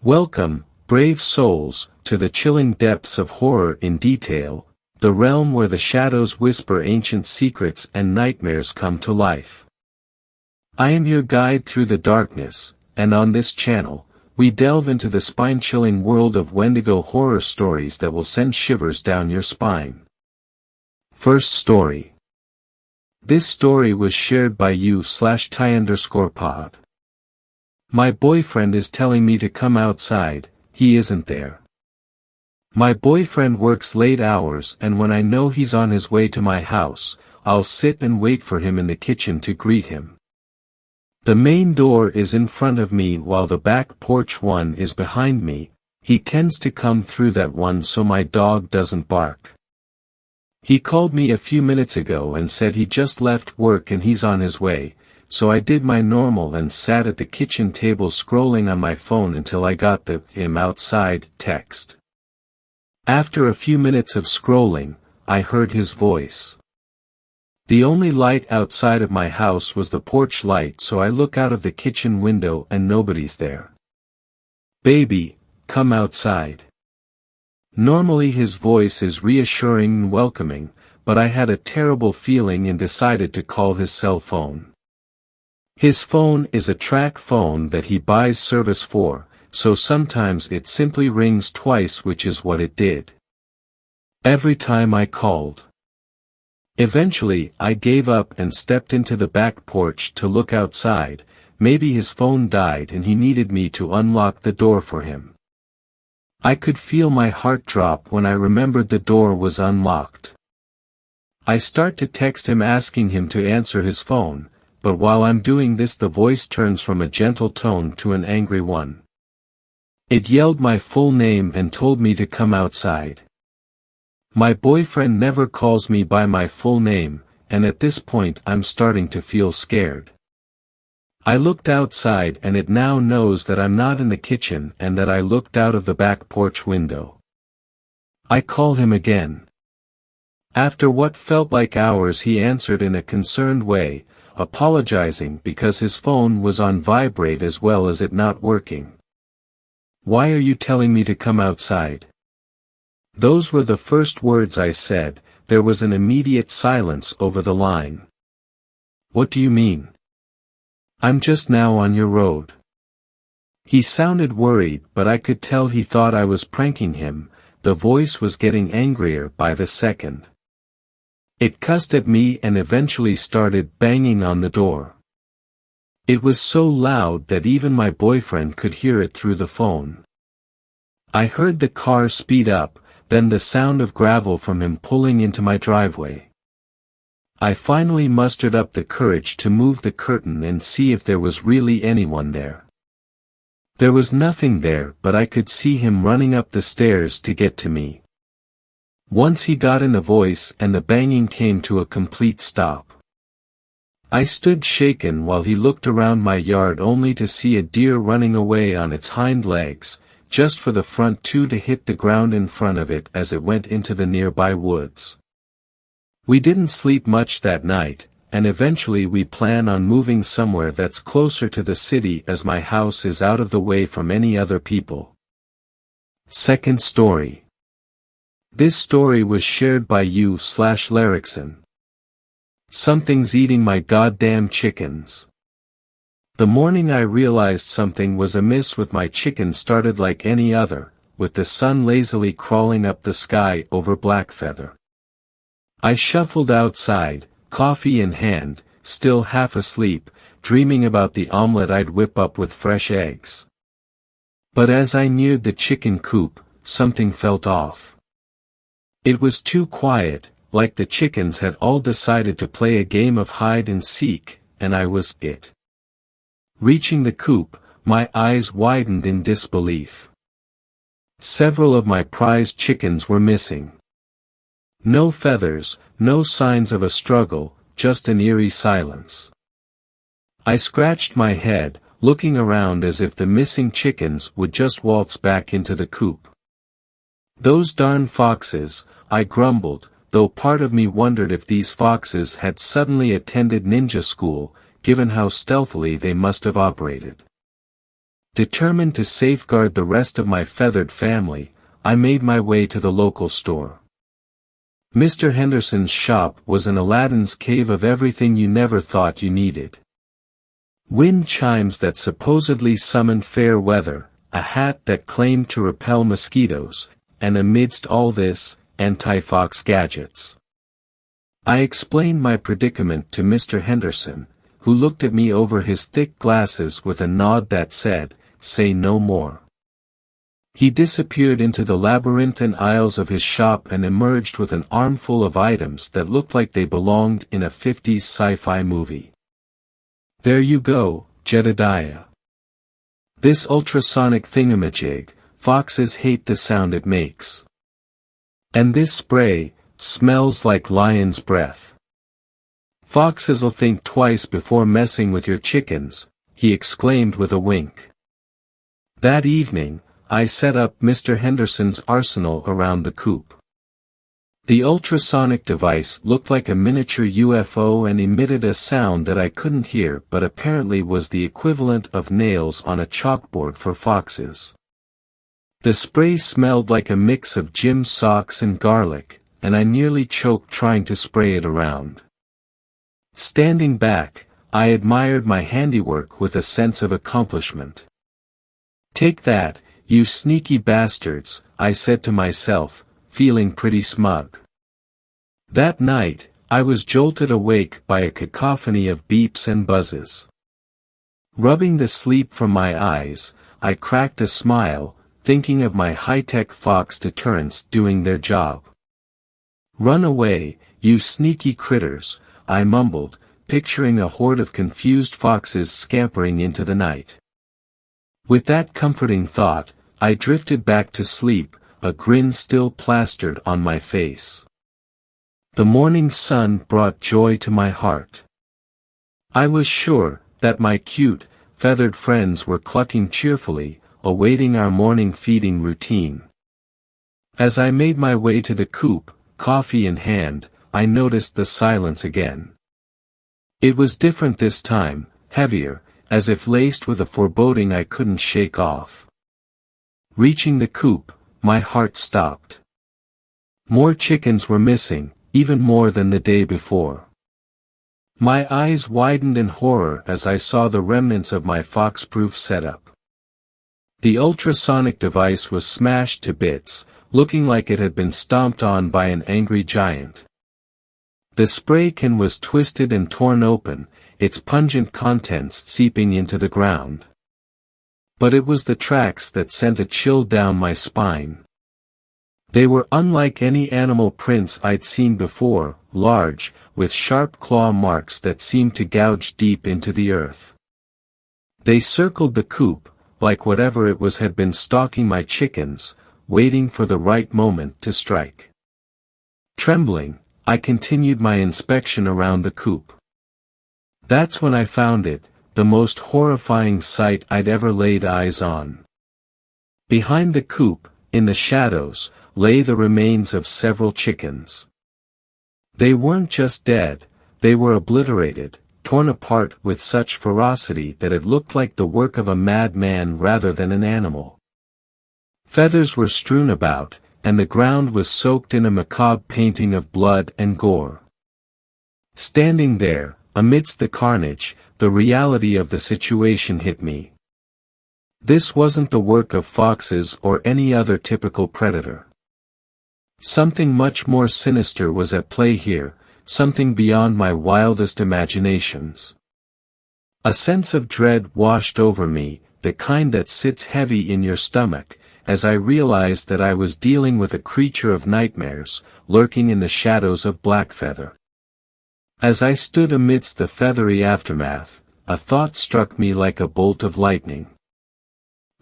Welcome, brave souls, to the chilling depths of horror in detail, the realm where the shadows whisper ancient secrets and nightmares come to life. I am your guide through the darkness, and on this channel, we delve into the spine-chilling world of Wendigo horror stories that will send shivers down your spine. First story. This story was shared by you/Ty_pod. My boyfriend is telling me to come outside, he isn't there. My boyfriend works late hours, and when I know he's on his way to my house, I'll sit and wait for him in the kitchen to greet him. The main door is in front of me while the back porch one is behind me. He tends to come through that one so my dog doesn't bark. He called me a few minutes ago and said he just left work and he's on his way, so I did my normal and sat at the kitchen table scrolling on my phone until I got the "him outside" text. After a few minutes of scrolling, I heard his voice. The only light outside of my house was the porch light, so I look out of the kitchen window and nobody's there. "Baby, come outside." Normally his voice is reassuring and welcoming, but I had a terrible feeling and decided to call his cell phone. His phone is a track phone that he buys service for, so sometimes it simply rings twice, which is what it did every time I called. Eventually, I gave up and stepped into the back porch to look outside. Maybe his phone died and he needed me to unlock the door for him. I could feel my heart drop when I remembered the door was unlocked. I start to text him asking him to answer his phone, but while I'm doing this the voice turns from a gentle tone to an angry one. It yelled my full name and told me to come outside. My boyfriend never calls me by my full name, and at this point I'm starting to feel scared. I looked outside and it now knows that I'm not in the kitchen and that I looked out of the back porch window. I call him again. After what felt like hours he answered in a concerned way, apologizing because his phone was on vibrate as well as it not working. "Why are you telling me to come outside?" Those were the first words I said. There was an immediate silence over the line. "What do you mean?" "I'm just now on your road." He sounded worried, but I could tell he thought I was pranking him. The voice was getting angrier by the second. It cussed at me and eventually started banging on the door. It was so loud that even my boyfriend could hear it through the phone. I heard the car speed up, then the sound of gravel from him pulling into my driveway. I finally mustered up the courage to move the curtain and see if there was really anyone there. There was nothing there, but I could see him running up the stairs to get to me. Once he got in the voice and the banging came to a complete stop. I stood shaken while he looked around my yard only to see a deer running away on its hind legs, just for the front two to hit the ground in front of it as it went into the nearby woods. We didn't sleep much that night, and eventually we plan on moving somewhere that's closer to the city as my house is out of the way from any other people. Second story. This story was shared by you/Larrickson. Something's eating my goddamn chickens. The morning I realized something was amiss with my chickens started like any other, with the sun lazily crawling up the sky over Blackfeather. I shuffled outside, coffee in hand, still half asleep, dreaming about the omelet I'd whip up with fresh eggs. But as I neared the chicken coop, something felt off. It was too quiet, like the chickens had all decided to play a game of hide and seek, and I was it. Reaching the coop, my eyes widened in disbelief. Several of my prized chickens were missing. No feathers, no signs of a struggle, just an eerie silence. I scratched my head, looking around as if the missing chickens would just waltz back into the coop. "Those darn foxes," I grumbled, though part of me wondered if these foxes had suddenly attended ninja school, given how stealthily they must have operated. Determined to safeguard the rest of my feathered family, I made my way to the local store. Mr. Henderson's shop was an Aladdin's cave of everything you never thought you needed. Wind chimes that supposedly summoned fair weather, a hat that claimed to repel mosquitoes, and amidst all this, anti-fox gadgets. I explained my predicament to Mr. Henderson, who looked at me over his thick glasses with a nod that said, "Say no more." He disappeared into the labyrinthine aisles of his shop and emerged with an armful of items that looked like they belonged in a 50s sci-fi movie. "There you go, Jedediah. This ultrasonic thingamajig, foxes hate the sound it makes. And this spray, smells like lion's breath. Foxes'll think twice before messing with your chickens," he exclaimed with a wink. That evening, I set up Mr. Henderson's arsenal around the coop. The ultrasonic device looked like a miniature UFO and emitted a sound that I couldn't hear but apparently was the equivalent of nails on a chalkboard for foxes. The spray smelled like a mix of Jim's socks and garlic, and I nearly choked trying to spray it around. Standing back, I admired my handiwork with a sense of accomplishment. "Take that, you sneaky bastards," I said to myself, feeling pretty smug. That night, I was jolted awake by a cacophony of beeps and buzzes. Rubbing the sleep from my eyes, I cracked a smile, thinking of my high-tech fox deterrents doing their job. "Run away, you sneaky critters," I mumbled, picturing a horde of confused foxes scampering into the night. With that comforting thought, I drifted back to sleep, a grin still plastered on my face. The morning sun brought joy to my heart. I was sure that my cute, feathered friends were clucking cheerfully, awaiting our morning feeding routine. As I made my way to the coop, coffee in hand, I noticed the silence again. It was different this time, heavier, as if laced with a foreboding I couldn't shake off. Reaching the coop, my heart stopped. More chickens were missing, even more than the day before. My eyes widened in horror as I saw the remnants of my fox-proof setup. The ultrasonic device was smashed to bits, looking like it had been stomped on by an angry giant. The spray can was twisted and torn open, its pungent contents seeping into the ground. But it was the tracks that sent a chill down my spine. They were unlike any animal prints I'd seen before, large, with sharp claw marks that seemed to gouge deep into the earth. They circled the coop, like whatever it was had been stalking my chickens, waiting for the right moment to strike. Trembling, I continued my inspection around the coop. That's when I found it, the most horrifying sight I'd ever laid eyes on. Behind the coop, in the shadows, lay the remains of several chickens. They weren't just dead, they were obliterated, torn apart with such ferocity that it looked like the work of a madman rather than an animal. Feathers were strewn about, and the ground was soaked in a macabre painting of blood and gore. Standing there, amidst the carnage, the reality of the situation hit me. This wasn't the work of foxes or any other typical predator. Something much more sinister was at play here, something beyond my wildest imaginations. A sense of dread washed over me, the kind that sits heavy in your stomach, as I realized that I was dealing with a creature of nightmares, lurking in the shadows of Blackfeather. As I stood amidst the feathery aftermath, a thought struck me like a bolt of lightning.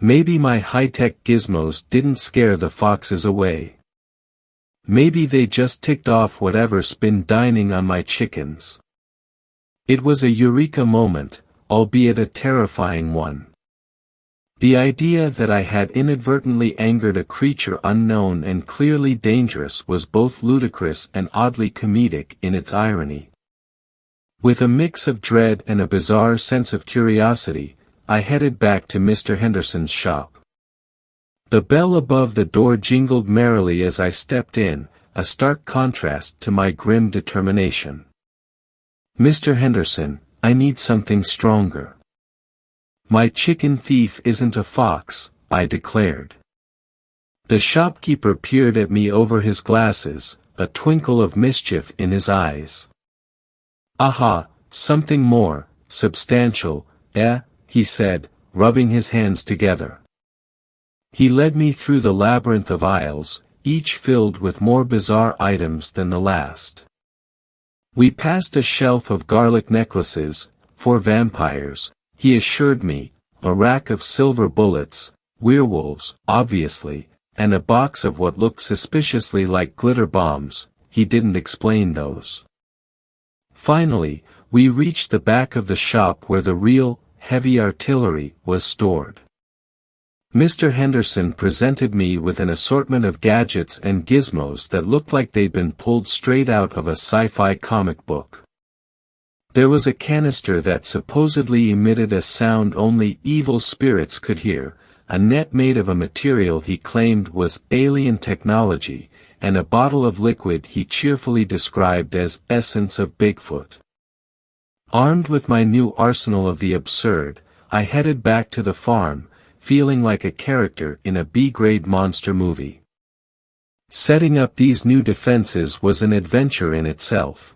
Maybe my high-tech gizmos didn't scare the foxes away. Maybe they just ticked off whatever's been dining on my chickens. It was a eureka moment, albeit a terrifying one. The idea that I had inadvertently angered a creature unknown and clearly dangerous was both ludicrous and oddly comedic in its irony. With a mix of dread and a bizarre sense of curiosity, I headed back to Mr. Henderson's shop. The bell above the door jingled merrily as I stepped in, a stark contrast to my grim determination. "Mr. Henderson, I need something stronger." "My chicken thief isn't a fox," I declared. The shopkeeper peered at me over his glasses, a twinkle of mischief in his eyes. "Aha, something more, substantial, he said, rubbing his hands together. He led me through the labyrinth of aisles, each filled with more bizarre items than the last. We passed a shelf of garlic necklaces, for vampires, he assured me, a rack of silver bullets, werewolves, obviously, and a box of what looked suspiciously like glitter bombs. He didn't explain those. Finally, we reached the back of the shop where the real, heavy artillery was stored. Mr. Henderson presented me with an assortment of gadgets and gizmos that looked like they'd been pulled straight out of a sci-fi comic book. There was a canister that supposedly emitted a sound only evil spirits could hear, a net made of a material he claimed was alien technology, and a bottle of liquid he cheerfully described as essence of Bigfoot. Armed with my new arsenal of the absurd, I headed back to the farm, feeling like a character in a B-grade monster movie. Setting up these new defenses was an adventure in itself.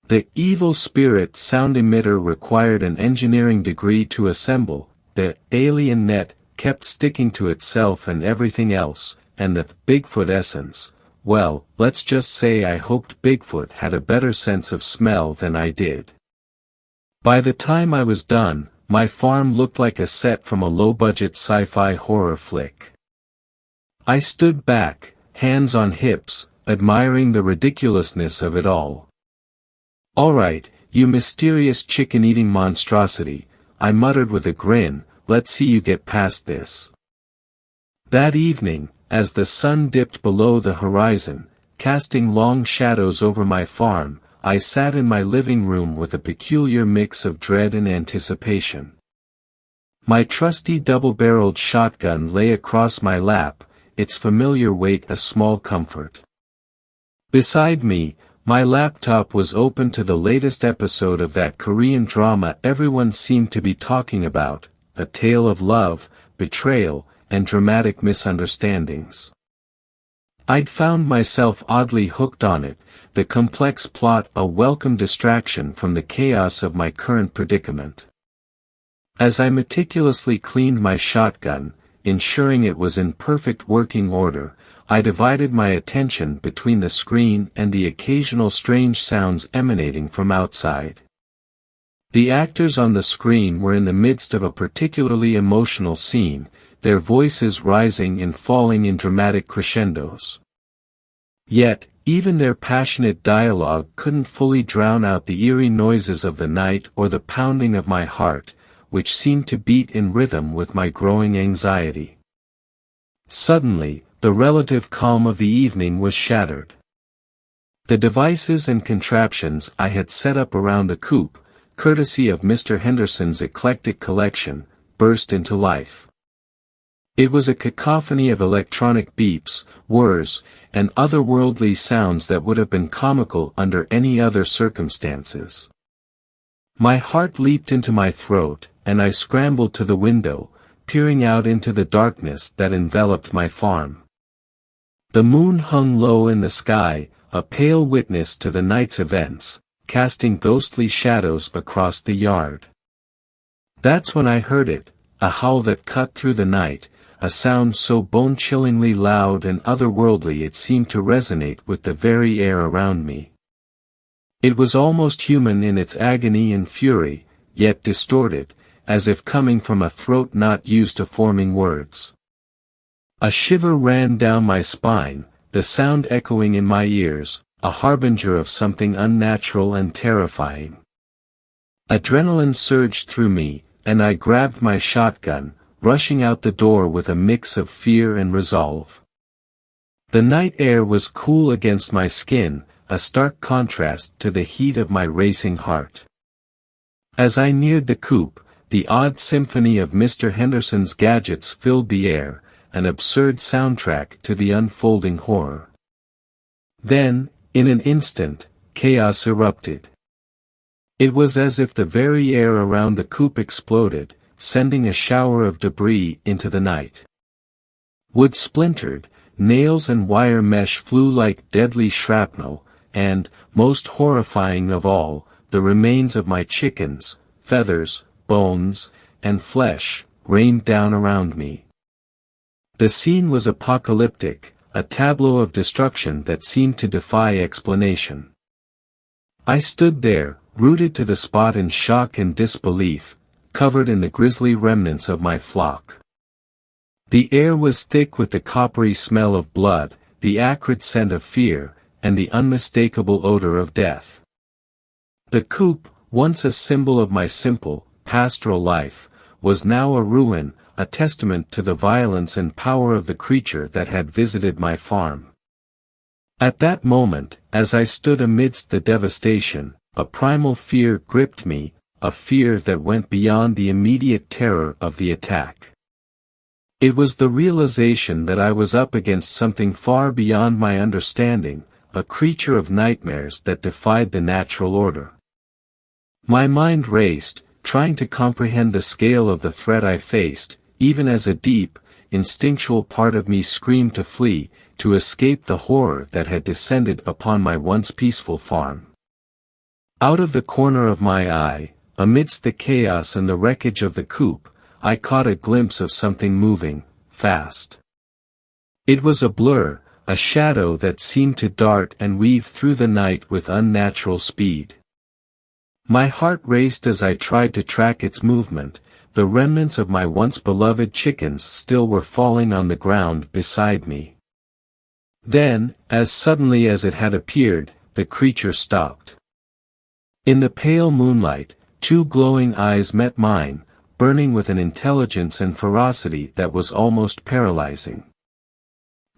The evil spirit sound emitter required an engineering degree to assemble, the alien net kept sticking to itself and everything else, and the Bigfoot essence, well, let's just say I hoped Bigfoot had a better sense of smell than I did. By the time I was done, my farm looked like a set from a low-budget sci-fi horror flick. I stood back, hands on hips, admiring the ridiculousness of it all. "All right, you mysterious chicken-eating monstrosity," I muttered with a grin, "let's see you get past this." That evening, as the sun dipped below the horizon, casting long shadows over my farm, I sat in my living room with a peculiar mix of dread and anticipation. My trusty double-barreled shotgun lay across my lap, its familiar weight a small comfort. Beside me, my laptop was open to the latest episode of that Korean drama everyone seemed to be talking about, a tale of love, betrayal, and dramatic misunderstandings. I'd found myself oddly hooked on it, the complex plot a welcome distraction from the chaos of my current predicament. As I meticulously cleaned my shotgun, ensuring it was in perfect working order, I divided my attention between the screen and the occasional strange sounds emanating from outside. The actors on the screen were in the midst of a particularly emotional scene, their voices rising and falling in dramatic crescendos. Yet, even their passionate dialogue couldn't fully drown out the eerie noises of the night or the pounding of my heart, which seemed to beat in rhythm with my growing anxiety. Suddenly, the relative calm of the evening was shattered. The devices and contraptions I had set up around the coop, courtesy of Mr. Henderson's eclectic collection, burst into life. It was a cacophony of electronic beeps, whirs, and otherworldly sounds that would have been comical under any other circumstances. My heart leaped into my throat, and I scrambled to the window, peering out into the darkness that enveloped my farm. The moon hung low in the sky, a pale witness to the night's events, casting ghostly shadows across the yard. That's when I heard it, a howl that cut through the night, a sound so bone-chillingly loud and otherworldly it seemed to resonate with the very air around me. It was almost human in its agony and fury, yet distorted, as if coming from a throat not used to forming words. A shiver ran down my spine, the sound echoing in my ears, a harbinger of something unnatural and terrifying. Adrenaline surged through me, and I grabbed my shotgun, rushing out the door with a mix of fear and resolve. The night air was cool against my skin, a stark contrast to the heat of my racing heart. As I neared the coop, the odd symphony of Mr. Henderson's gadgets filled the air, an absurd soundtrack to the unfolding horror. Then, in an instant, chaos erupted. It was as if the very air around the coop exploded, sending a shower of debris into the night. Wood splintered, nails and wire mesh flew like deadly shrapnel, and, most horrifying of all, the remains of my chickens, feathers, bones, and flesh, rained down around me. The scene was apocalyptic, a tableau of destruction that seemed to defy explanation. I stood there, rooted to the spot in shock and disbelief, covered in the grisly remnants of my flock. The air was thick with the coppery smell of blood, the acrid scent of fear, and the unmistakable odor of death. The coop, once a symbol of my simple, pastoral life, was now a ruin, a testament to the violence and power of the creature that had visited my farm. At that moment, as I stood amidst the devastation, a primal fear gripped me, a fear that went beyond the immediate terror of the attack. It was the realization that I was up against something far beyond my understanding, a creature of nightmares that defied the natural order. My mind raced, trying to comprehend the scale of the threat I faced, even as a deep, instinctual part of me screamed to flee, to escape the horror that had descended upon my once peaceful farm. Out of the corner of my eye, amidst the chaos and the wreckage of the coop, I caught a glimpse of something moving, fast. It was a blur, a shadow that seemed to dart and weave through the night with unnatural speed. My heart raced as I tried to track its movement. The remnants of my once beloved chickens still were falling on the ground beside me. Then, as suddenly as it had appeared, the creature stopped. In the pale moonlight, two glowing eyes met mine, burning with an intelligence and ferocity that was almost paralyzing.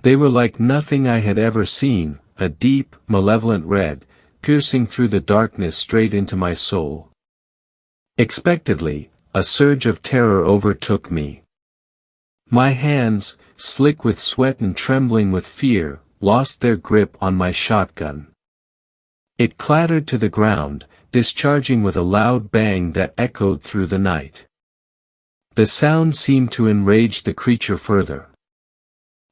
They were like nothing I had ever seen, a deep, malevolent red, piercing through the darkness straight into my soul. Expectedly, a surge of terror overtook me. My hands, slick with sweat and trembling with fear, lost their grip on my shotgun. It clattered to the ground, discharging with a loud bang that echoed through the night. The sound seemed to enrage the creature further.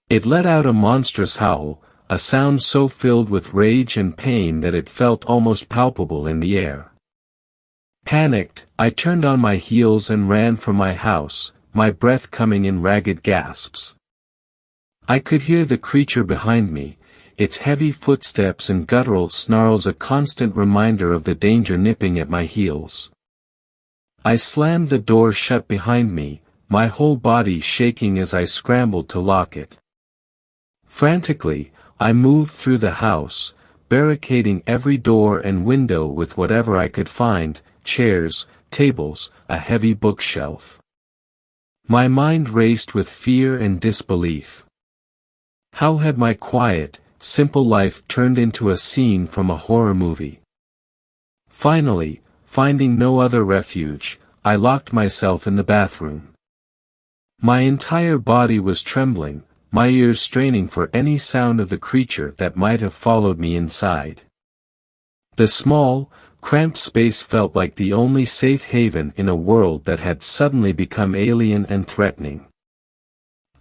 It let out a monstrous howl, a sound so filled with rage and pain that it felt almost palpable in the air. Panicked, I turned on my heels and ran from my house, my breath coming in ragged gasps. I could hear the creature behind me, its heavy footsteps and guttural snarls a constant reminder of the danger nipping at my heels. I slammed the door shut behind me, my whole body shaking as I scrambled to lock it. Frantically, I moved through the house, barricading every door and window with whatever I could find, chairs, tables, a heavy bookshelf. My mind raced with fear and disbelief. How had my quiet, simple life turned into a scene from a horror movie? Finally, finding no other refuge, I locked myself in the bathroom. My entire body was trembling, my ears straining for any sound of the creature that might have followed me inside. The small, cramped space felt like the only safe haven in a world that had suddenly become alien and threatening.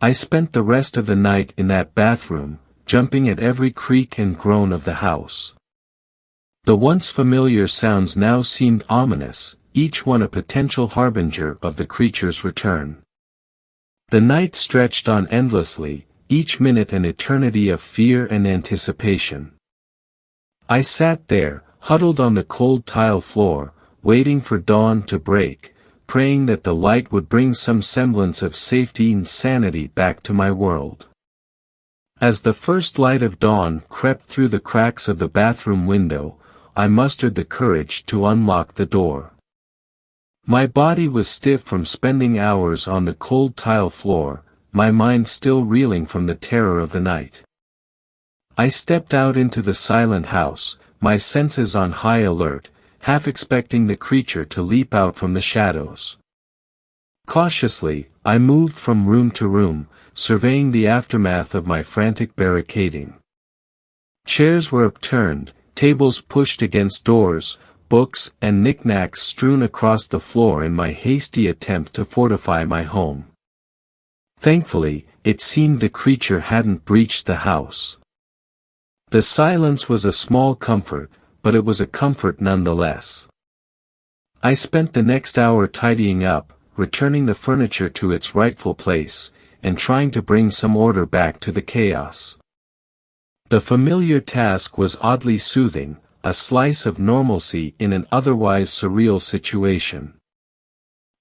I spent the rest of the night in that bathroom, jumping at every creak and groan of the house. The once familiar sounds now seemed ominous, each one a potential harbinger of the creature's return. The night stretched on endlessly, each minute an eternity of fear and anticipation. I sat there, huddled on the cold tile floor, waiting for dawn to break, praying that the light would bring some semblance of safety and sanity back to my world. As the first light of dawn crept through the cracks of the bathroom window, I mustered the courage to unlock the door. My body was stiff from spending hours on the cold tile floor, my mind still reeling from the terror of the night. I stepped out into the silent house, my senses on high alert, half expecting the creature to leap out from the shadows. Cautiously, I moved from room to room, surveying the aftermath of my frantic barricading. Chairs were upturned, tables pushed against doors, books and knickknacks strewn across the floor in my hasty attempt to fortify my home. Thankfully, it seemed the creature hadn't breached the house. The silence was a small comfort, but it was a comfort nonetheless. I spent the next hour tidying up, returning the furniture to its rightful place, and trying to bring some order back to the chaos. The familiar task was oddly soothing, a slice of normalcy in an otherwise surreal situation.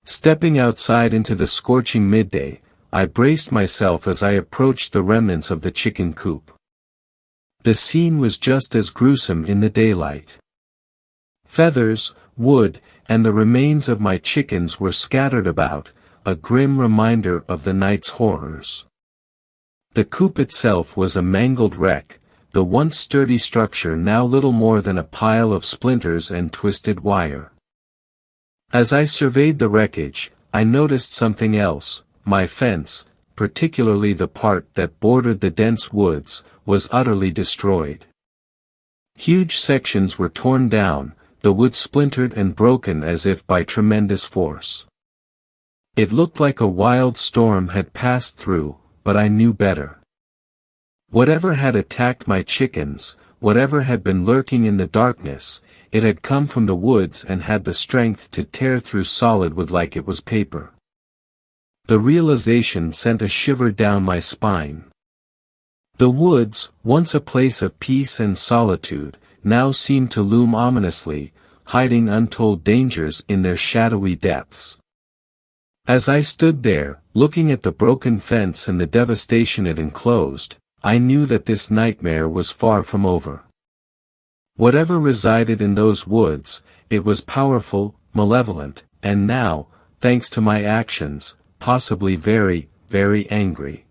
Stepping outside into the scorching midday, I braced myself as I approached the remnants of the chicken coop. The scene was just as gruesome in the daylight. Feathers, wood, and the remains of my chickens were scattered about, a grim reminder of the night's horrors. The coop itself was a mangled wreck, the once sturdy structure now little more than a pile of splinters and twisted wire. As I surveyed the wreckage, I noticed something else. My fence, particularly the part that bordered the dense woods, was utterly destroyed. Huge sections were torn down, the wood splintered and broken as if by tremendous force. It looked like a wild storm had passed through, but I knew better. Whatever had attacked my chickens, whatever had been lurking in the darkness, it had come from the woods and had the strength to tear through solid wood like it was paper. The realization sent a shiver down my spine. The woods, once a place of peace and solitude, now seemed to loom ominously, hiding untold dangers in their shadowy depths. As I stood there, looking at the broken fence and the devastation it enclosed, I knew that this nightmare was far from over. Whatever resided in those woods, it was powerful, malevolent, and now, thanks to my actions, possibly very, very angry.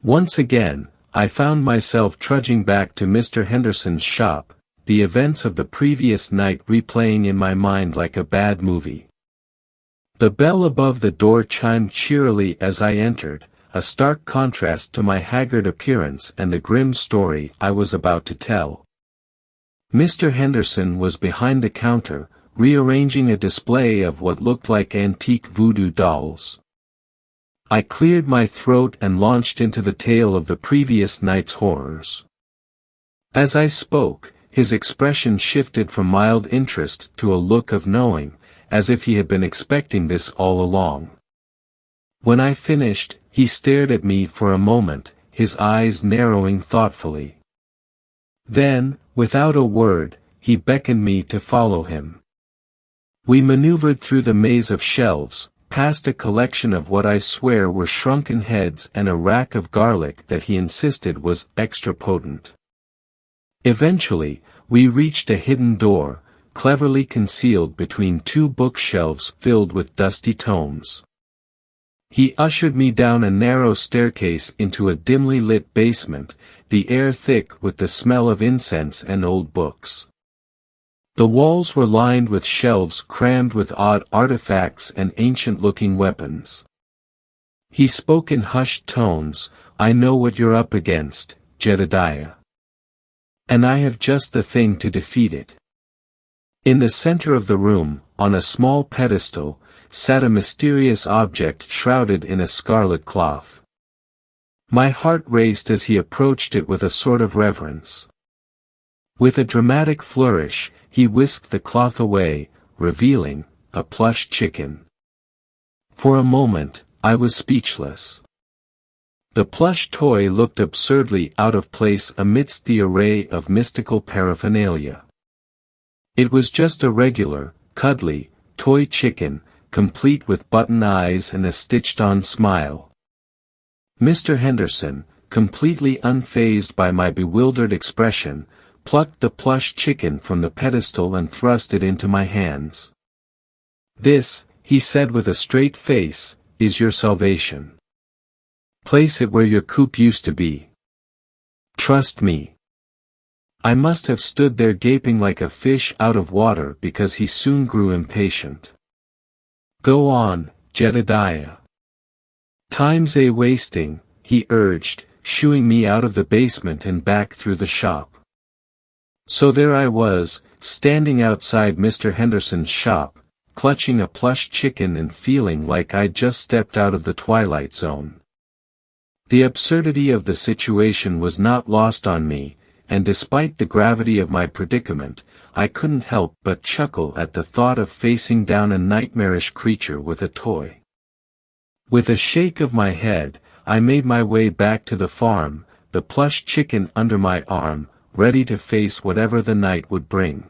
Once again, I found myself trudging back to Mr. Henderson's shop, the events of the previous night replaying in my mind like a bad movie. The bell above the door chimed cheerily as I entered, a stark contrast to my haggard appearance and the grim story I was about to tell. Mr. Henderson was behind the counter, rearranging a display of what looked like antique voodoo dolls. I cleared my throat and launched into the tale of the previous night's horrors. As I spoke, his expression shifted from mild interest to a look of knowing, as if he had been expecting this all along. When I finished, he stared at me for a moment, his eyes narrowing thoughtfully. Then, without a word, he beckoned me to follow him. We maneuvered through the maze of shelves, past a collection of what I swear were shrunken heads and a rack of garlic that he insisted was extra potent. Eventually, we reached a hidden door, cleverly concealed between two bookshelves filled with dusty tomes. He ushered me down a narrow staircase into a dimly lit basement, the air thick with the smell of incense and old books. The walls were lined with shelves crammed with odd artifacts and ancient-looking weapons. He spoke in hushed tones, "I know what you're up against, Jedediah. And I have just the thing to defeat it." In the center of the room, on a small pedestal, sat a mysterious object shrouded in a scarlet cloth. My heart raced as he approached it with a sort of reverence. With a dramatic flourish, he whisked the cloth away, revealing a plush chicken. For a moment, I was speechless. The plush toy looked absurdly out of place amidst the array of mystical paraphernalia. It was just a regular, cuddly, toy chicken, complete with button eyes and a stitched-on smile. Mr. Henderson, completely unfazed by my bewildered expression, plucked the plush chicken from the pedestal and thrust it into my hands. "This," he said with a straight face, "is your salvation. Place it where your coop used to be. Trust me." I must have stood there gaping like a fish out of water because he soon grew impatient. "Go on," Jedediah. Time's a wasting, he urged, shooing me out of the basement and back through the shop. So there I was, standing outside Mr. Henderson's shop, clutching a plush chicken and feeling like I'd just stepped out of the Twilight Zone. The absurdity of the situation was not lost on me, and despite the gravity of my predicament, I couldn't help but chuckle at the thought of facing down a nightmarish creature with a toy. With a shake of my head, I made my way back to the farm, the plush chicken under my arm, ready to face whatever the night would bring.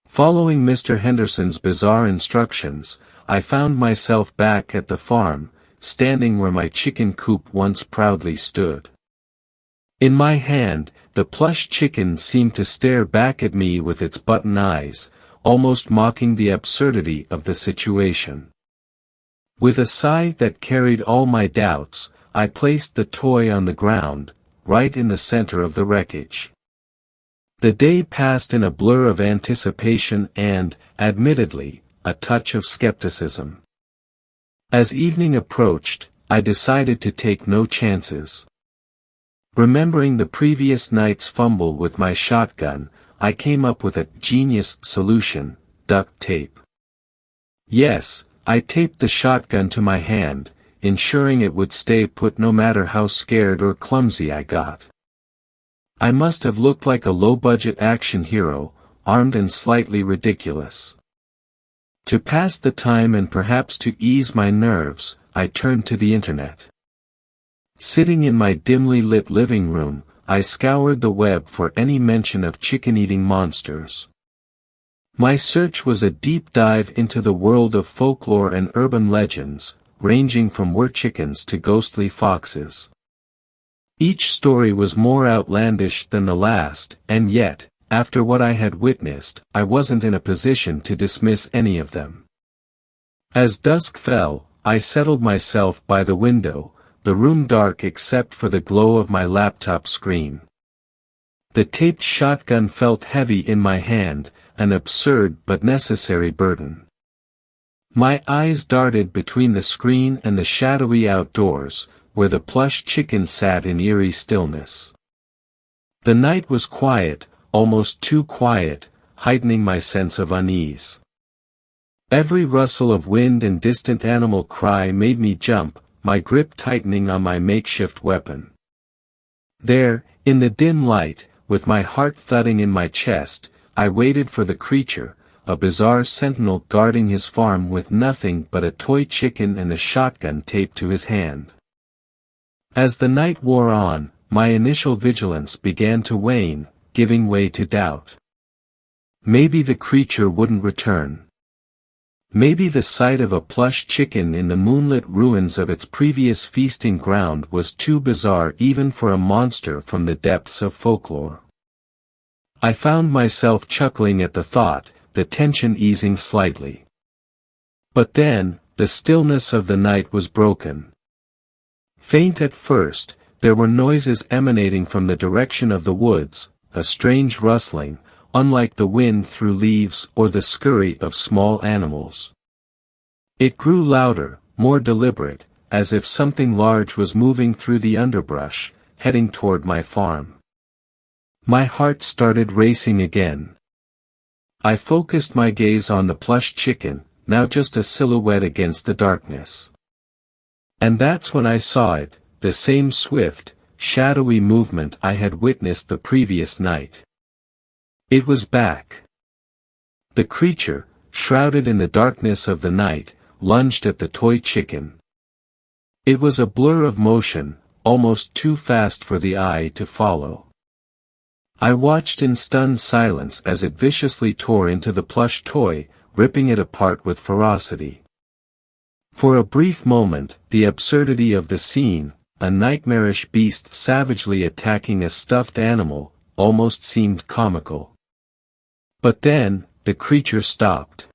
Following Mr. Henderson's bizarre instructions, I found myself back at the farm, standing where my chicken coop once proudly stood. In my hand, the plush chicken seemed to stare back at me with its button eyes, almost mocking the absurdity of the situation. With a sigh that carried all my doubts, I placed the toy on the ground, right in the center of the wreckage. The day passed in a blur of anticipation and, admittedly, a touch of skepticism. As evening approached, I decided to take no chances. Remembering the previous night's fumble with my shotgun, I came up with a genius solution: duct tape. Yes, I taped the shotgun to my hand, ensuring it would stay put no matter how scared or clumsy I got. I must have looked like a low-budget action hero, armed and slightly ridiculous. To pass the time and perhaps to ease my nerves, I turned to the internet. Sitting in my dimly lit living room, I scoured the web for any mention of chicken-eating monsters. My search was a deep dive into the world of folklore and urban legends, ranging from wer-chickens to ghostly foxes. Each story was more outlandish than the last, and yet, after what I had witnessed, I wasn't in a position to dismiss any of them. As dusk fell, I settled myself by the window, the room dark except for the glow of my laptop screen. The taped shotgun felt heavy in my hand, an absurd but necessary burden. My eyes darted between the screen and the shadowy outdoors, where the plush chicken sat in eerie stillness. The night was quiet, almost too quiet, heightening my sense of unease. Every rustle of wind and distant animal cry made me jump, my grip tightening on my makeshift weapon. There, in the dim light, with my heart thudding in my chest, I waited for the creature, a bizarre sentinel guarding his farm with nothing but a toy chicken and a shotgun taped to his hand. As the night wore on, my initial vigilance began to wane, giving way to doubt. Maybe the creature wouldn't return. Maybe the sight of a plush chicken in the moonlit ruins of its previous feasting ground was too bizarre even for a monster from the depths of folklore. I found myself chuckling at the thought, the tension easing slightly. But then, the stillness of the night was broken. Faint at first, there were noises emanating from the direction of the woods, a strange rustling, unlike the wind through leaves or the scurry of small animals. It grew louder, more deliberate, as if something large was moving through the underbrush, heading toward my farm. My heart started racing again. I focused my gaze on the plush chicken, now just a silhouette against the darkness. And that's when I saw it, the same swift, shadowy movement I had witnessed the previous night. It was back. The creature, shrouded in the darkness of the night, lunged at the toy chicken. It was a blur of motion, almost too fast for the eye to follow. I watched in stunned silence as it viciously tore into the plush toy, ripping it apart with ferocity. For a brief moment, the absurdity of the scene, a nightmarish beast savagely attacking a stuffed animal, almost seemed comical. But then, the creature stopped.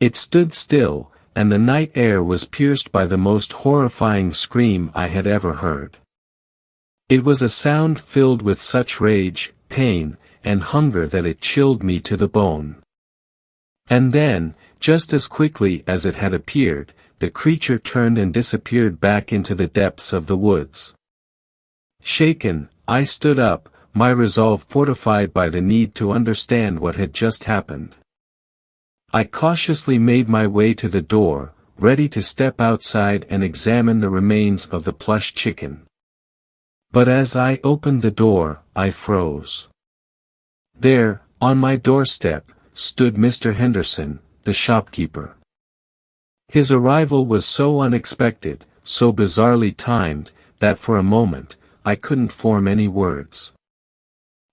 It stood still, and the night air was pierced by the most horrifying scream I had ever heard. It was a sound filled with such rage, pain, and hunger that it chilled me to the bone. And then, just as quickly as it had appeared, the creature turned and disappeared back into the depths of the woods. Shaken, I stood up, my resolve fortified by the need to understand what had just happened. I cautiously made my way to the door, ready to step outside and examine the remains of the plush chicken. But as I opened the door, I froze. There, on my doorstep, stood Mr. Henderson, the shopkeeper. His arrival was so unexpected, so bizarrely timed, that for a moment, I couldn't form any words.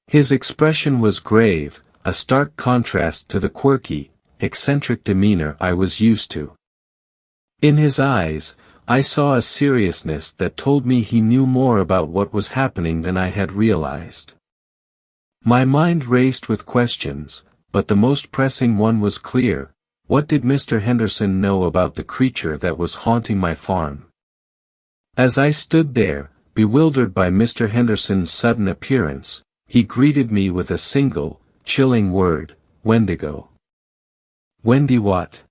His expression was grave, a stark contrast to the quirky, eccentric demeanor I was used to. In his eyes, I saw a seriousness that told me he knew more about what was happening than I had realized. My mind raced with questions, but the most pressing one was clear: what did Mr. Henderson know about the creature that was haunting my farm? As I stood there, bewildered by Mr. Henderson's sudden appearance, he greeted me with a single, chilling word: Wendigo. Wendy what?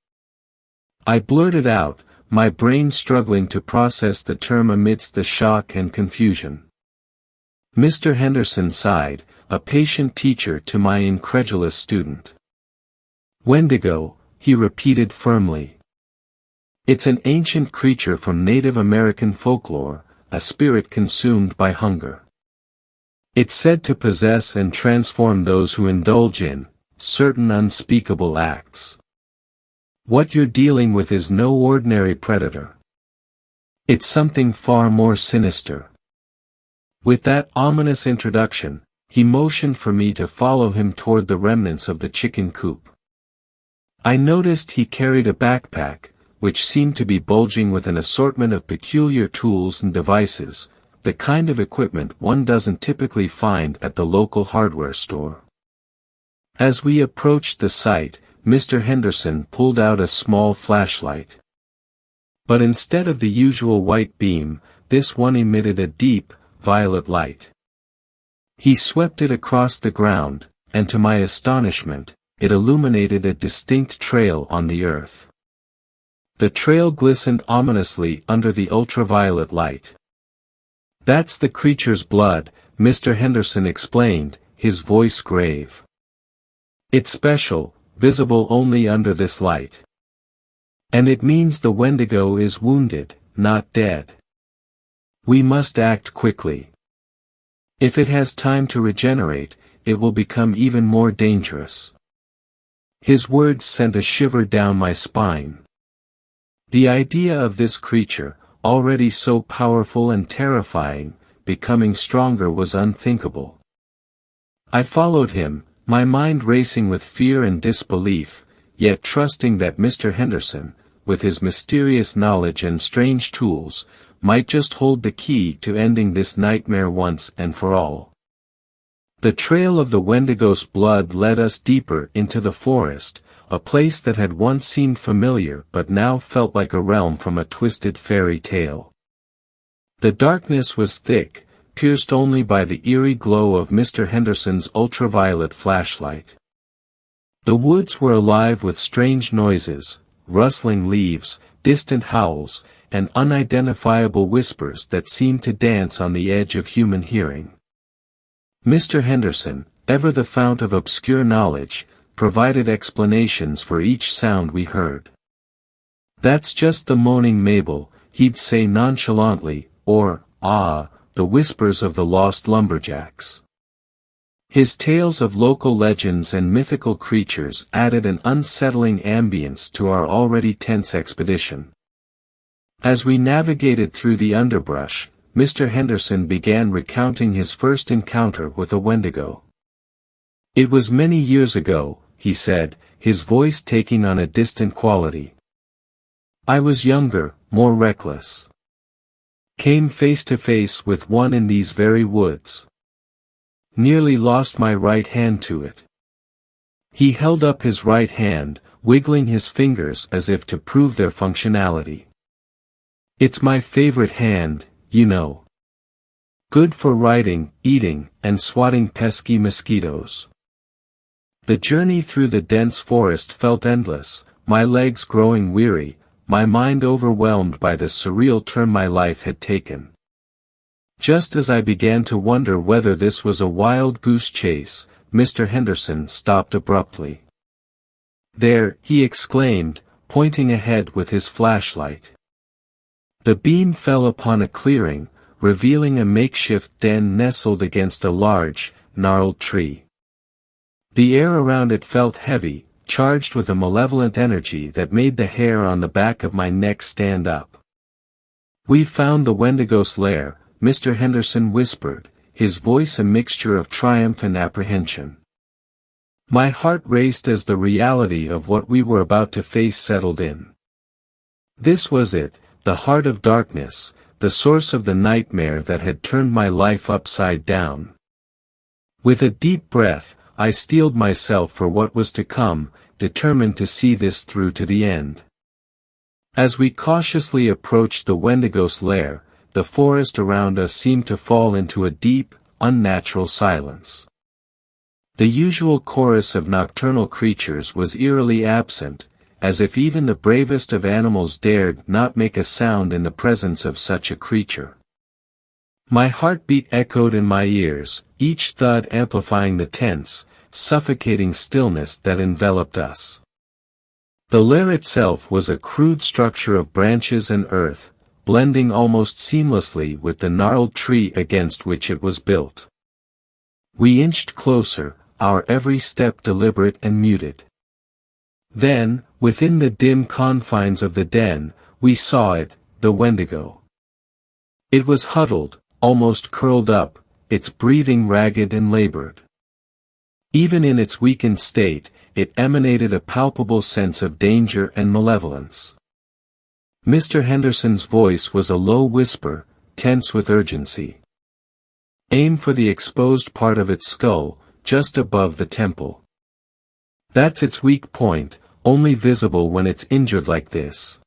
I blurted out, my brain struggling to process the term amidst the shock and confusion. Mr. Henderson sighed, a patient teacher to my incredulous student. Wendigo, he repeated firmly. It's an ancient creature from Native American folklore, a spirit consumed by hunger. It's said to possess and transform those who indulge in certain unspeakable acts. What you're dealing with is no ordinary predator. It's something far more sinister. With that ominous introduction, he motioned for me to follow him toward the remnants of the chicken coop. I noticed he carried a backpack, which seemed to be bulging with an assortment of peculiar tools and devices, the kind of equipment one doesn't typically find at the local hardware store. As we approached the site, Mr. Henderson pulled out a small flashlight. But instead of the usual white beam, this one emitted a deep, violet light. He swept it across the ground, and to my astonishment, it illuminated a distinct trail on the earth. The trail glistened ominously under the ultraviolet light. That's the creature's blood, Mr. Henderson explained, his voice grave. It's special, visible only under this light. And it means the Wendigo is wounded, not dead. We must act quickly. If it has time to regenerate, it will become even more dangerous. His words sent a shiver down my spine. The idea of this creature, already so powerful and terrifying, becoming stronger was unthinkable. I followed him, my mind racing with fear and disbelief, yet trusting that Mr. Henderson, with his mysterious knowledge and strange tools, might just hold the key to ending this nightmare once and for all. The trail of the Wendigo's blood led us deeper into the forest, a place that had once seemed familiar but now felt like a realm from a twisted fairy tale. The darkness was thick, pierced only by the eerie glow of Mr. Henderson's ultraviolet flashlight. The woods were alive with strange noises, rustling leaves, distant howls, and unidentifiable whispers that seemed to dance on the edge of human hearing. Mr. Henderson, ever the fount of obscure knowledge, provided explanations for each sound we heard. That's just the moaning Mabel, he'd say nonchalantly, or, the whispers of the lost lumberjacks. His tales of local legends and mythical creatures added an unsettling ambience to our already tense expedition. As we navigated through the underbrush, Mr. Henderson began recounting his first encounter with a Wendigo. It was many years ago, he said, his voice taking on a distant quality. I was younger, more reckless. Came face to face with one in these very woods. Nearly lost my right hand to it. He held up his right hand, wiggling his fingers as if to prove their functionality. It's my favorite hand, you know. Good for writing, eating, and swatting pesky mosquitoes. The journey through the dense forest felt endless, my legs growing weary, my mind overwhelmed by the surreal turn my life had taken. Just as I began to wonder whether this was a wild goose chase, Mr. Henderson stopped abruptly. "There," he exclaimed, pointing ahead with his flashlight. The beam fell upon a clearing, revealing a makeshift den nestled against a large, gnarled tree. The air around it felt heavy, charged with a malevolent energy that made the hair on the back of my neck stand up. "We've found the Wendigo's lair," Mr. Henderson whispered, his voice a mixture of triumph and apprehension. My heart raced as the reality of what we were about to face settled in. This was it, the heart of darkness, the source of the nightmare that had turned my life upside down. With a deep breath, I steeled myself for what was to come, determined to see this through to the end. As we cautiously approached the Wendigo's lair, the forest around us seemed to fall into a deep, unnatural silence. The usual chorus of nocturnal creatures was eerily absent, as if even the bravest of animals dared not make a sound in the presence of such a creature. My heartbeat echoed in my ears, each thud amplifying the tense, suffocating stillness that enveloped us. The lair itself was a crude structure of branches and earth, blending almost seamlessly with the gnarled tree against which it was built. We inched closer, our every step deliberate and muted. Then, within the dim confines of the den, we saw it, the Wendigo. It was huddled, almost curled up, its breathing ragged and labored. Even in its weakened state, it emanated a palpable sense of danger and malevolence. Mr. Henderson's voice was a low whisper, tense with urgency. "Aim for the exposed part of its skull, just above the temple. That's its weak point, only visible when it's injured like this.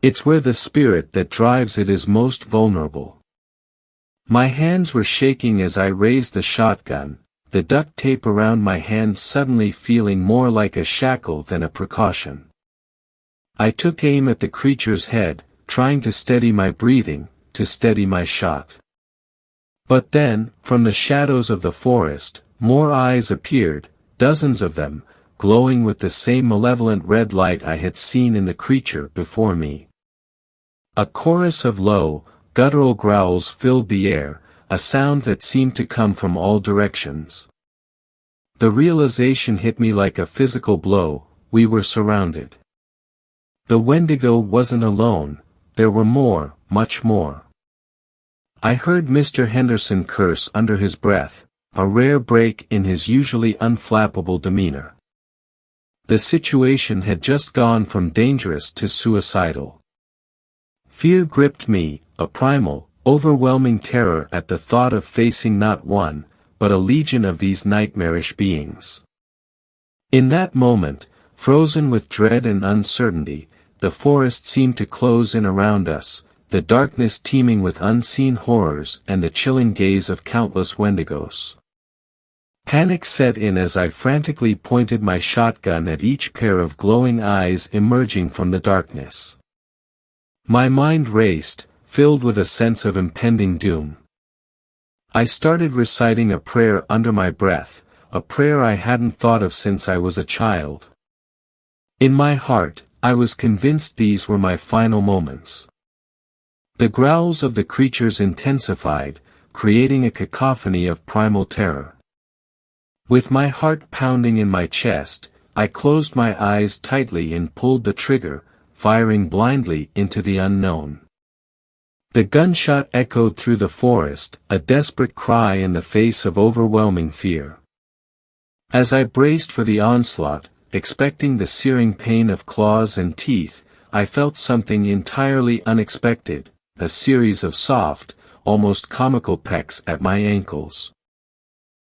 It's where the spirit that drives it is most vulnerable." My hands were shaking as I raised the shotgun, the duct tape around my hands suddenly feeling more like a shackle than a precaution. I took aim at the creature's head, trying to steady my breathing, to steady my shot. But then, from the shadows of the forest, more eyes appeared, dozens of them, glowing with the same malevolent red light I had seen in the creature before me. A chorus of low, guttural growls filled the air, a sound that seemed to come from all directions. The realization hit me like a physical blow, we were surrounded. The Wendigo wasn't alone, there were more, much more. I heard Mr. Henderson curse under his breath, a rare break in his usually unflappable demeanor. The situation had just gone from dangerous to suicidal. Fear gripped me, a primal, overwhelming terror at the thought of facing not one, but a legion of these nightmarish beings. In that moment, frozen with dread and uncertainty, the forest seemed to close in around us, the darkness teeming with unseen horrors and the chilling gaze of countless Wendigos. Panic set in as I frantically pointed my shotgun at each pair of glowing eyes emerging from the darkness. My mind raced, filled with a sense of impending doom. I started reciting a prayer under my breath, a prayer I hadn't thought of since I was a child. In my heart, I was convinced these were my final moments. The growls of the creatures intensified, creating a cacophony of primal terror. With my heart pounding in my chest, I closed my eyes tightly and pulled the trigger, firing blindly into the unknown. The gunshot echoed through the forest, a desperate cry in the face of overwhelming fear. As I braced for the onslaught, expecting the searing pain of claws and teeth, I felt something entirely unexpected, a series of soft, almost comical pecks at my ankles.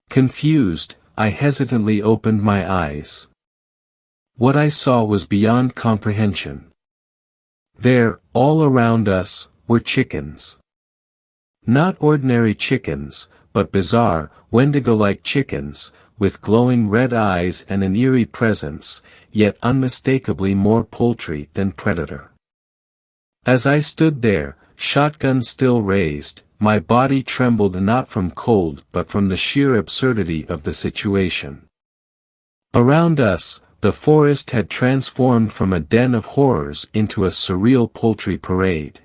Confused, I hesitantly opened my eyes. What I saw was beyond comprehension. There, all around us, were chickens. Not ordinary chickens, but bizarre, Wendigo-like chickens, with glowing red eyes and an eerie presence, yet unmistakably more poultry than predator. As I stood there, shotgun still raised, my body trembled not from cold but from the sheer absurdity of the situation. Around us, the forest had transformed from a den of horrors into a surreal poultry parade.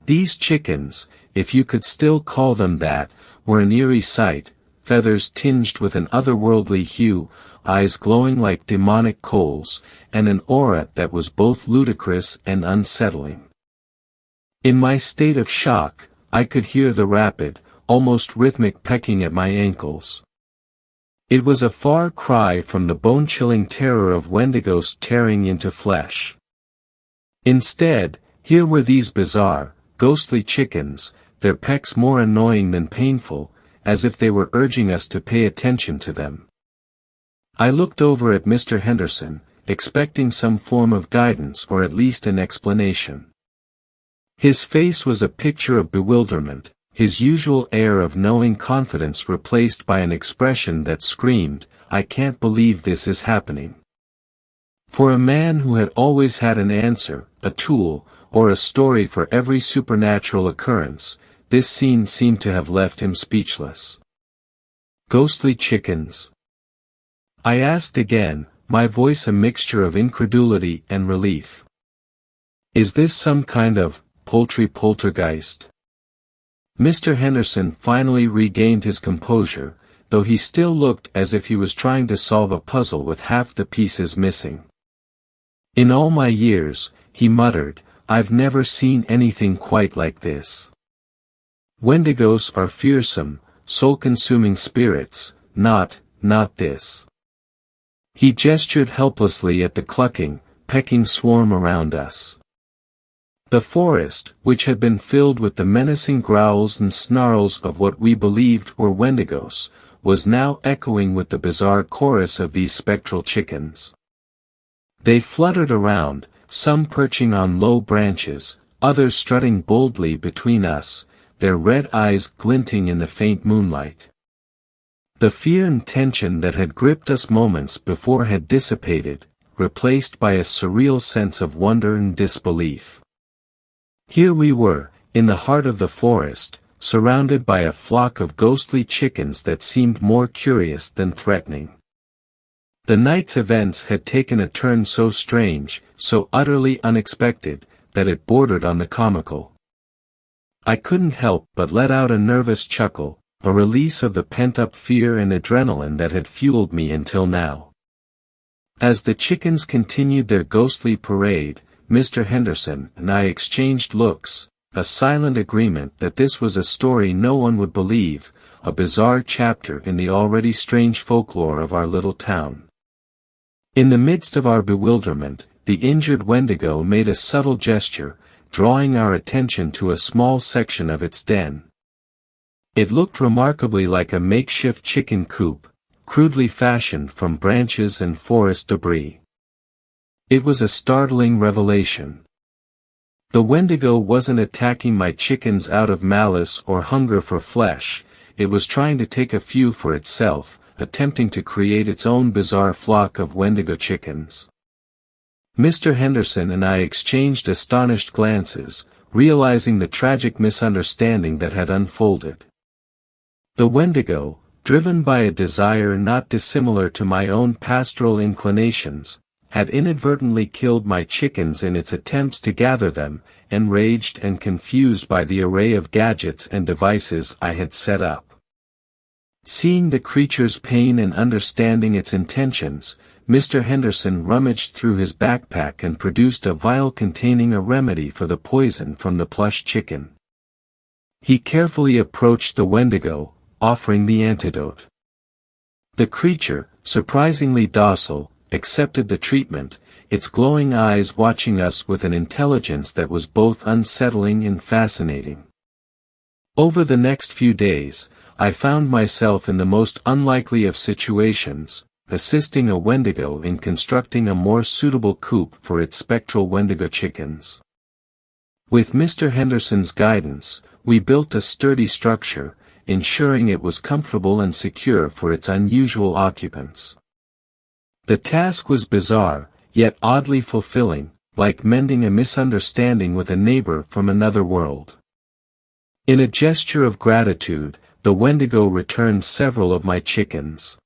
These chickens, if you could still call them that, were an eerie sight, feathers tinged with an otherworldly hue, eyes glowing like demonic coals, and an aura that was both ludicrous and unsettling. In my state of shock, I could hear the rapid, almost rhythmic pecking at my ankles. It was a far cry from the bone-chilling terror of Wendigos tearing into flesh. Instead, here were these bizarre, ghostly chickens, their pecks more annoying than painful, as if they were urging us to pay attention to them. I looked over at Mr. Henderson, expecting some form of guidance or at least an explanation. His face was a picture of bewilderment, his usual air of knowing confidence replaced by an expression that screamed, "I can't believe this is happening." For a man who had always had an answer, a tool, or a story for every supernatural occurrence, this scene seemed to have left him speechless. Ghostly chickens? I asked again, my voice a mixture of incredulity and relief. Is this some kind of poultry poltergeist? Mr. Henderson finally regained his composure, though he still looked as if he was trying to solve a puzzle with half the pieces missing. In all my years, he muttered, I've never seen anything quite like this. Wendigos are fearsome, soul-consuming spirits, not this. He gestured helplessly at the clucking, pecking swarm around us. The forest, which had been filled with the menacing growls and snarls of what we believed were Wendigos, was now echoing with the bizarre chorus of these spectral chickens. They fluttered around, some perching on low branches, others strutting boldly between us, their red eyes glinting in the faint moonlight. The fear and tension that had gripped us moments before had dissipated, replaced by a surreal sense of wonder and disbelief. Here we were, in the heart of the forest, surrounded by a flock of ghostly chickens that seemed more curious than threatening. The night's events had taken a turn so strange, so utterly unexpected, that it bordered on the comical. I couldn't help but let out a nervous chuckle, a release of the pent-up fear and adrenaline that had fueled me until now. As the chickens continued their ghostly parade, Mr. Henderson and I exchanged looks, a silent agreement that this was a story no one would believe, a bizarre chapter in the already strange folklore of our little town. In the midst of our bewilderment, the injured Wendigo made a subtle gesture, drawing our attention to a small section of its den. It looked remarkably like a makeshift chicken coop, crudely fashioned from branches and forest debris. It was a startling revelation. The Wendigo wasn't attacking my chickens out of malice or hunger for flesh, it was trying to take a few for itself, attempting to create its own bizarre flock of Wendigo chickens. Mr. Henderson and I exchanged astonished glances, realizing the tragic misunderstanding that had unfolded. The Wendigo, driven by a desire not dissimilar to my own pastoral inclinations, had inadvertently killed my chickens in its attempts to gather them, enraged and confused by the array of gadgets and devices I had set up. Seeing the creature's pain and understanding its intentions, Mr. Henderson rummaged through his backpack and produced a vial containing a remedy for the poison from the plush chicken. He carefully approached the Wendigo, offering the antidote. The creature, surprisingly docile, accepted the treatment, its glowing eyes watching us with an intelligence that was both unsettling and fascinating. Over the next few days, I found myself in the most unlikely of situations, assisting a Wendigo in constructing a more suitable coop for its spectral Wendigo chickens. With Mr. Henderson's guidance, we built a sturdy structure, ensuring it was comfortable and secure for its unusual occupants. The task was bizarre, yet oddly fulfilling, like mending a misunderstanding with a neighbor from another world. In a gesture of gratitude, the Wendigo returned several of my chickens.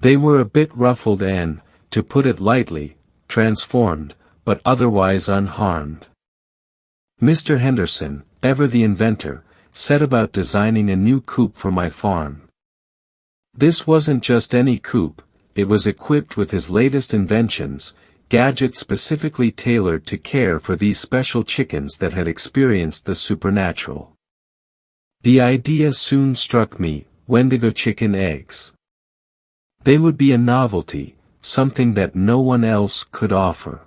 They were a bit ruffled and, to put it lightly, transformed, but otherwise unharmed. Mr. Henderson, ever the inventor, set about designing a new coop for my farm. This wasn't just any coop, it was equipped with his latest inventions, gadgets specifically tailored to care for these special chickens that had experienced the supernatural. The idea soon struck me: Wendigo chicken eggs. They would be a novelty, something that no one else could offer.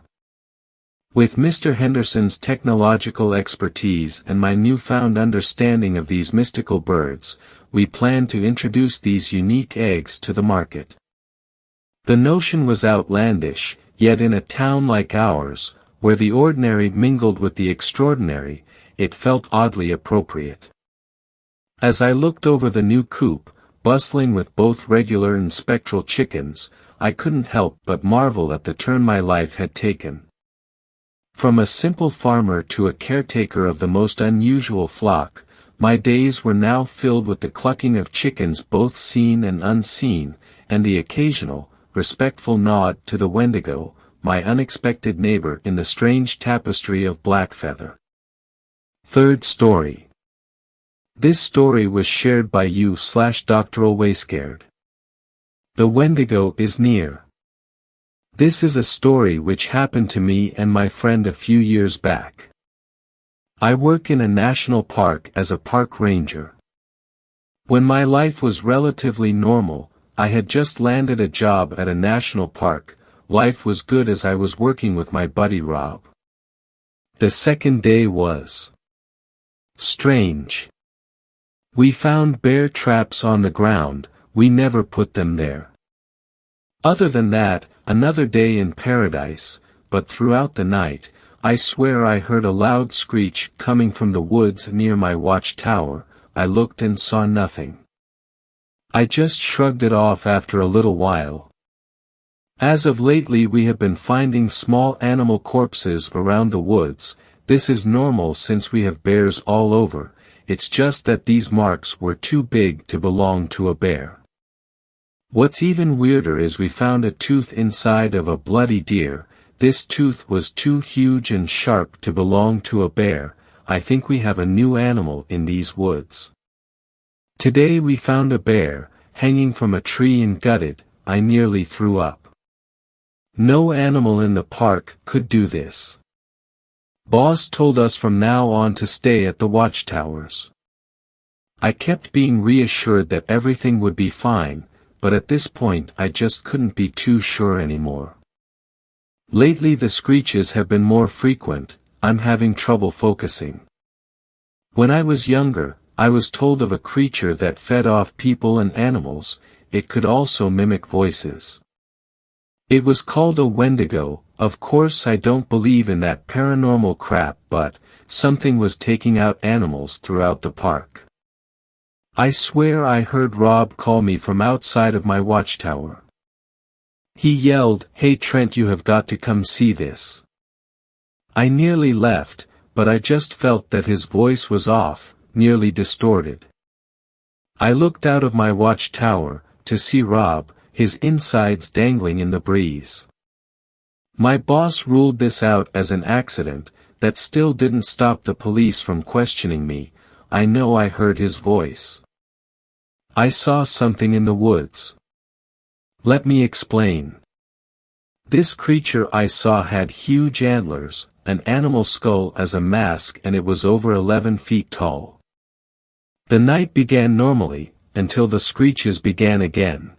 With Mr. Henderson's technological expertise and my newfound understanding of these mystical birds, we planned to introduce these unique eggs to the market. The notion was outlandish, yet in a town like ours, where the ordinary mingled with the extraordinary, it felt oddly appropriate. As I looked over the new coop, bustling with both regular and spectral chickens, I couldn't help but marvel at the turn my life had taken. From a simple farmer to a caretaker of the most unusual flock, my days were now filled with the clucking of chickens both seen and unseen, and the occasional, respectful nod to the Wendigo, my unexpected neighbor in the strange tapestry of black feather. Third story. This story was shared by you/Doctoral Wayscared. The Wendigo is near. This is a story which happened to me and my friend a few years back. I work in a national park as a park ranger. When my life was relatively normal, I had just landed a job at a national park. Life was good as I was working with my buddy Rob. The second day was strange. We found bear traps on the ground. We never put them there. Other than that, another day in paradise, but throughout the night, I swear I heard a loud screech coming from the woods near my watchtower. I looked and saw nothing. I just shrugged it off after a little while. As of lately we have been finding small animal corpses around the woods. This is normal since we have bears all over, it's just that these marks were too big to belong to a bear. What's even weirder is we found a tooth inside of a bloody deer. This tooth was too huge and sharp to belong to a bear. I think we have a new animal in these woods. Today we found a bear, hanging from a tree and gutted. I nearly threw up. No animal in the park could do this. Boss told us from now on to stay at the watchtowers. I kept being reassured that everything would be fine, but at this point I just couldn't be too sure anymore. Lately the screeches have been more frequent. I'm having trouble focusing. When I was younger, I was told of a creature that fed off people and animals. It could also mimic voices. It was called a Wendigo. Of course I don't believe in that paranormal crap, but something was taking out animals throughout the park. I swear I heard Rob call me from outside of my watchtower. He yelled, "Hey Trent, you have got to come see this." I nearly left, but I just felt that his voice was off, nearly distorted. I looked out of my watchtower, to see Rob, his insides dangling in the breeze. My boss ruled this out as an accident. That still didn't stop the police from questioning me. I know I heard his voice. I saw something in the woods. Let me explain. This creature I saw had huge antlers, an animal skull as a mask, and it was over 11 feet tall. The night began normally, until the screeches began again.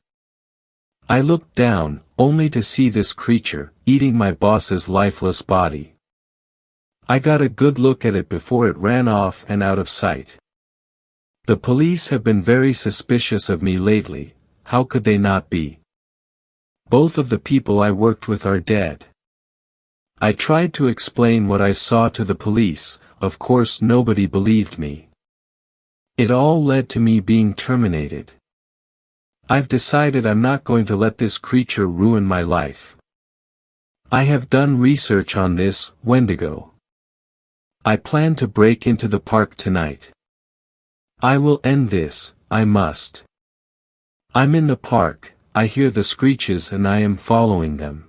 I looked down, only to see this creature, eating my boss's lifeless body. I got a good look at it before it ran off and out of sight. The police have been very suspicious of me lately. How could they not be? Both of the people I worked with are dead. I tried to explain what I saw to the police. Of course nobody believed me. It all led to me being terminated. I've decided I'm not going to let this creature ruin my life. I have done research on this, Wendigo. I plan to break into the park tonight. I will end this, I must. I'm in the park, I hear the screeches and I am following them.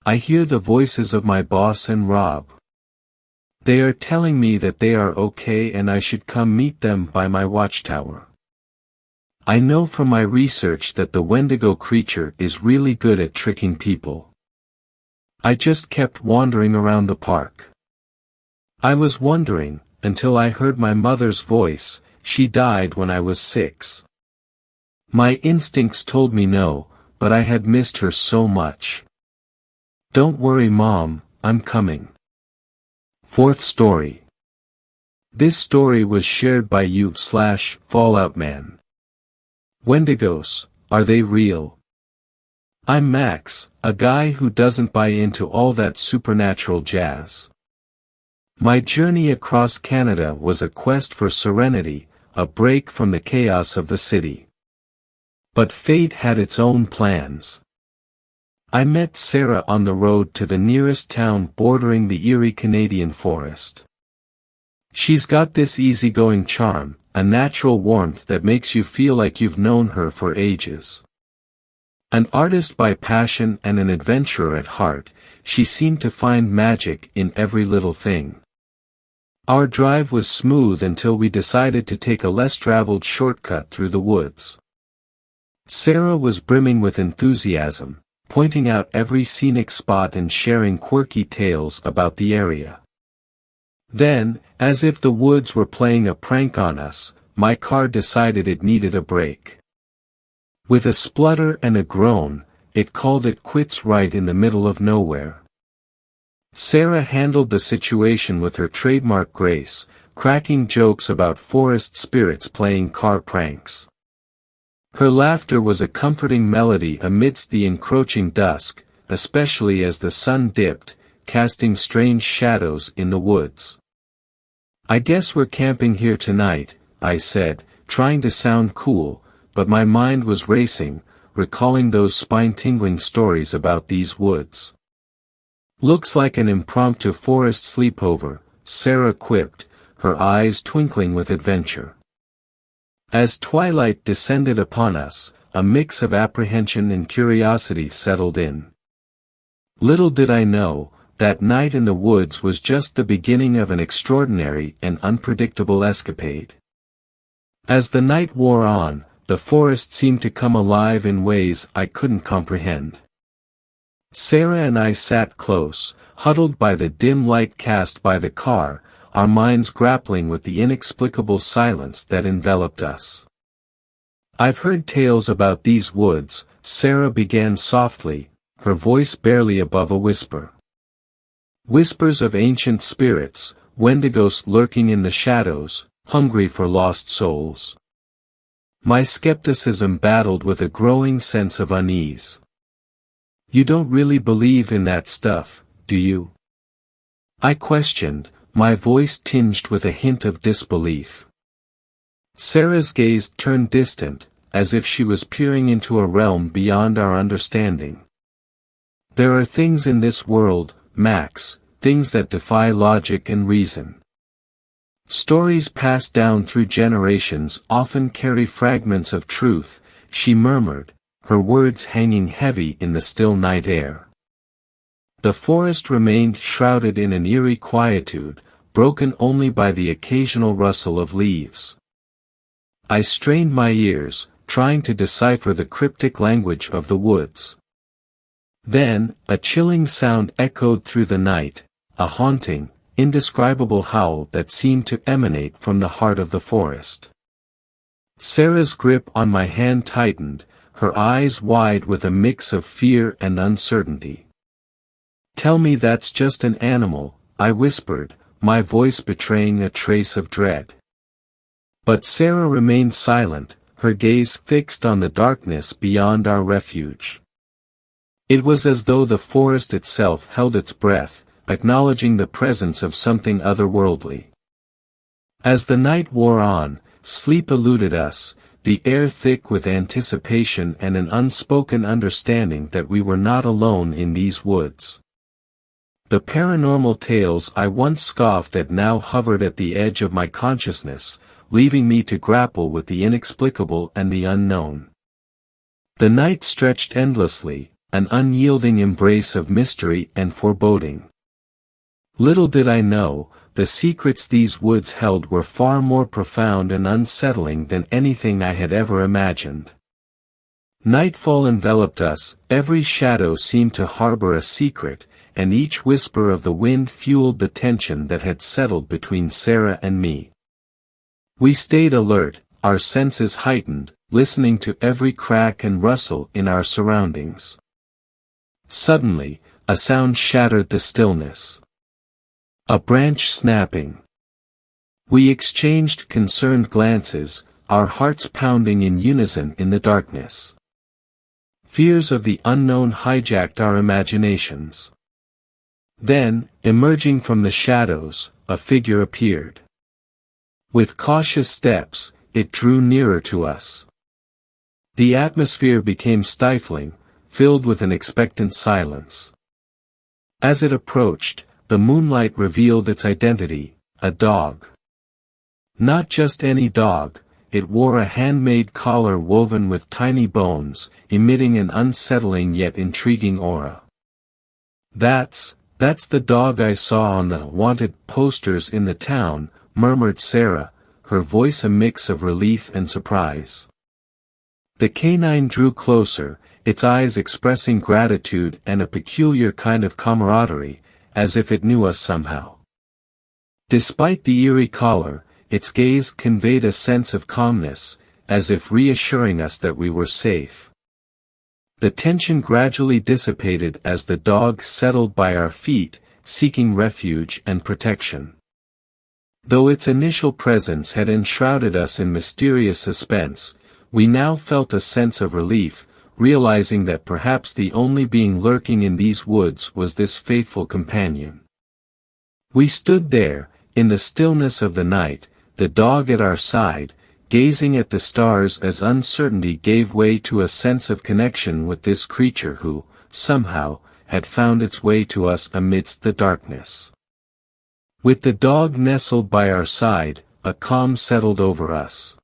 I hear the voices of my boss and Rob. They are telling me that they are okay and I should come meet them by my watchtower. I know from my research that the Wendigo creature is really good at tricking people. I just kept wandering around the park. I was wondering, until I heard my mother's voice. She died when I was 6. My instincts told me no, but I had missed her so much. Don't worry Mom, I'm coming. Fourth story. This story was shared by you/Fallout Man. Wendigos, are they real? I'm Max, a guy who doesn't buy into all that supernatural jazz. My journey across Canada was a quest for serenity, a break from the chaos of the city. But fate had its own plans. I met Sarah on the road to the nearest town bordering the eerie Canadian forest. She's got this easygoing charm, a natural warmth that makes you feel like you've known her for ages. An artist by passion and an adventurer at heart, she seemed to find magic in every little thing. Our drive was smooth until we decided to take a less traveled shortcut through the woods. Sarah was brimming with enthusiasm, pointing out every scenic spot and sharing quirky tales about the area. Then, as if the woods were playing a prank on us, my car decided it needed a break. With a splutter and a groan, it called it quits right in the middle of nowhere. Sarah handled the situation with her trademark grace, cracking jokes about forest spirits playing car pranks. Her laughter was a comforting melody amidst the encroaching dusk, especially as the sun dipped, casting strange shadows in the woods. I guess we're camping here tonight, I said, trying to sound cool, but my mind was racing, recalling those spine-tingling stories about these woods. Looks like an impromptu forest sleepover, Sarah quipped, her eyes twinkling with adventure. As twilight descended upon us, a mix of apprehension and curiosity settled in. Little did I know, that night in the woods was just the beginning of an extraordinary and unpredictable escapade. As the night wore on, the forest seemed to come alive in ways I couldn't comprehend. Sarah and I sat close, huddled by the dim light cast by the car, our minds grappling with the inexplicable silence that enveloped us. I've heard tales about these woods, Sarah began softly, her voice barely above a whisper. Whispers of ancient spirits, Wendigos lurking in the shadows, hungry for lost souls. My skepticism battled with a growing sense of unease. You don't really believe in that stuff, do you? I questioned, my voice tinged with a hint of disbelief. Sarah's gaze turned distant, as if she was peering into a realm beyond our understanding. There are things in this world, Max, things that defy logic and reason. Stories passed down through generations often carry fragments of truth, she murmured, her words hanging heavy in the still night air. The forest remained shrouded in an eerie quietude, broken only by the occasional rustle of leaves. I strained my ears, trying to decipher the cryptic language of the woods. Then, a chilling sound echoed through the night, a haunting, indescribable howl that seemed to emanate from the heart of the forest. Sarah's grip on my hand tightened, her eyes wide with a mix of fear and uncertainty. Tell me that's just an animal, I whispered, my voice betraying a trace of dread. But Sarah remained silent, her gaze fixed on the darkness beyond our refuge. It was as though the forest itself held its breath, acknowledging the presence of something otherworldly. As the night wore on, sleep eluded us, the air thick with anticipation and an unspoken understanding that we were not alone in these woods. The paranormal tales I once scoffed at now hovered at the edge of my consciousness, leaving me to grapple with the inexplicable and the unknown. The night stretched endlessly, an unyielding embrace of mystery and foreboding. Little did I know, the secrets these woods held were far more profound and unsettling than anything I had ever imagined. Nightfall enveloped us, every shadow seemed to harbor a secret, and each whisper of the wind fueled the tension that had settled between Sarah and me. We stayed alert, our senses heightened, listening to every crack and rustle in our surroundings. Suddenly, a sound shattered the stillness. A branch snapping. We exchanged concerned glances, our hearts pounding in unison in the darkness. Fears of the unknown hijacked our imaginations. Then, emerging from the shadows, a figure appeared. With cautious steps, it drew nearer to us. The atmosphere became stifling, filled with an expectant silence. As it approached, the moonlight revealed its identity, a dog. Not just any dog, it wore a handmade collar woven with tiny bones, emitting an unsettling yet intriguing aura. That's the dog I saw on the wanted posters in the town, murmured Sarah, her voice a mix of relief and surprise. The canine drew closer, its eyes expressing gratitude and a peculiar kind of camaraderie, as if it knew us somehow. Despite the eerie collar, its gaze conveyed a sense of calmness, as if reassuring us that we were safe. The tension gradually dissipated as the dog settled by our feet, seeking refuge and protection. Though its initial presence had enshrouded us in mysterious suspense, we now felt a sense of relief, realizing that perhaps the only being lurking in these woods was this faithful companion. We stood there, in the stillness of the night, the dog at our side, gazing at the stars as uncertainty gave way to a sense of connection with this creature who, somehow, had found its way to us amidst the darkness. With the dog nestled by our side, a calm settled over us.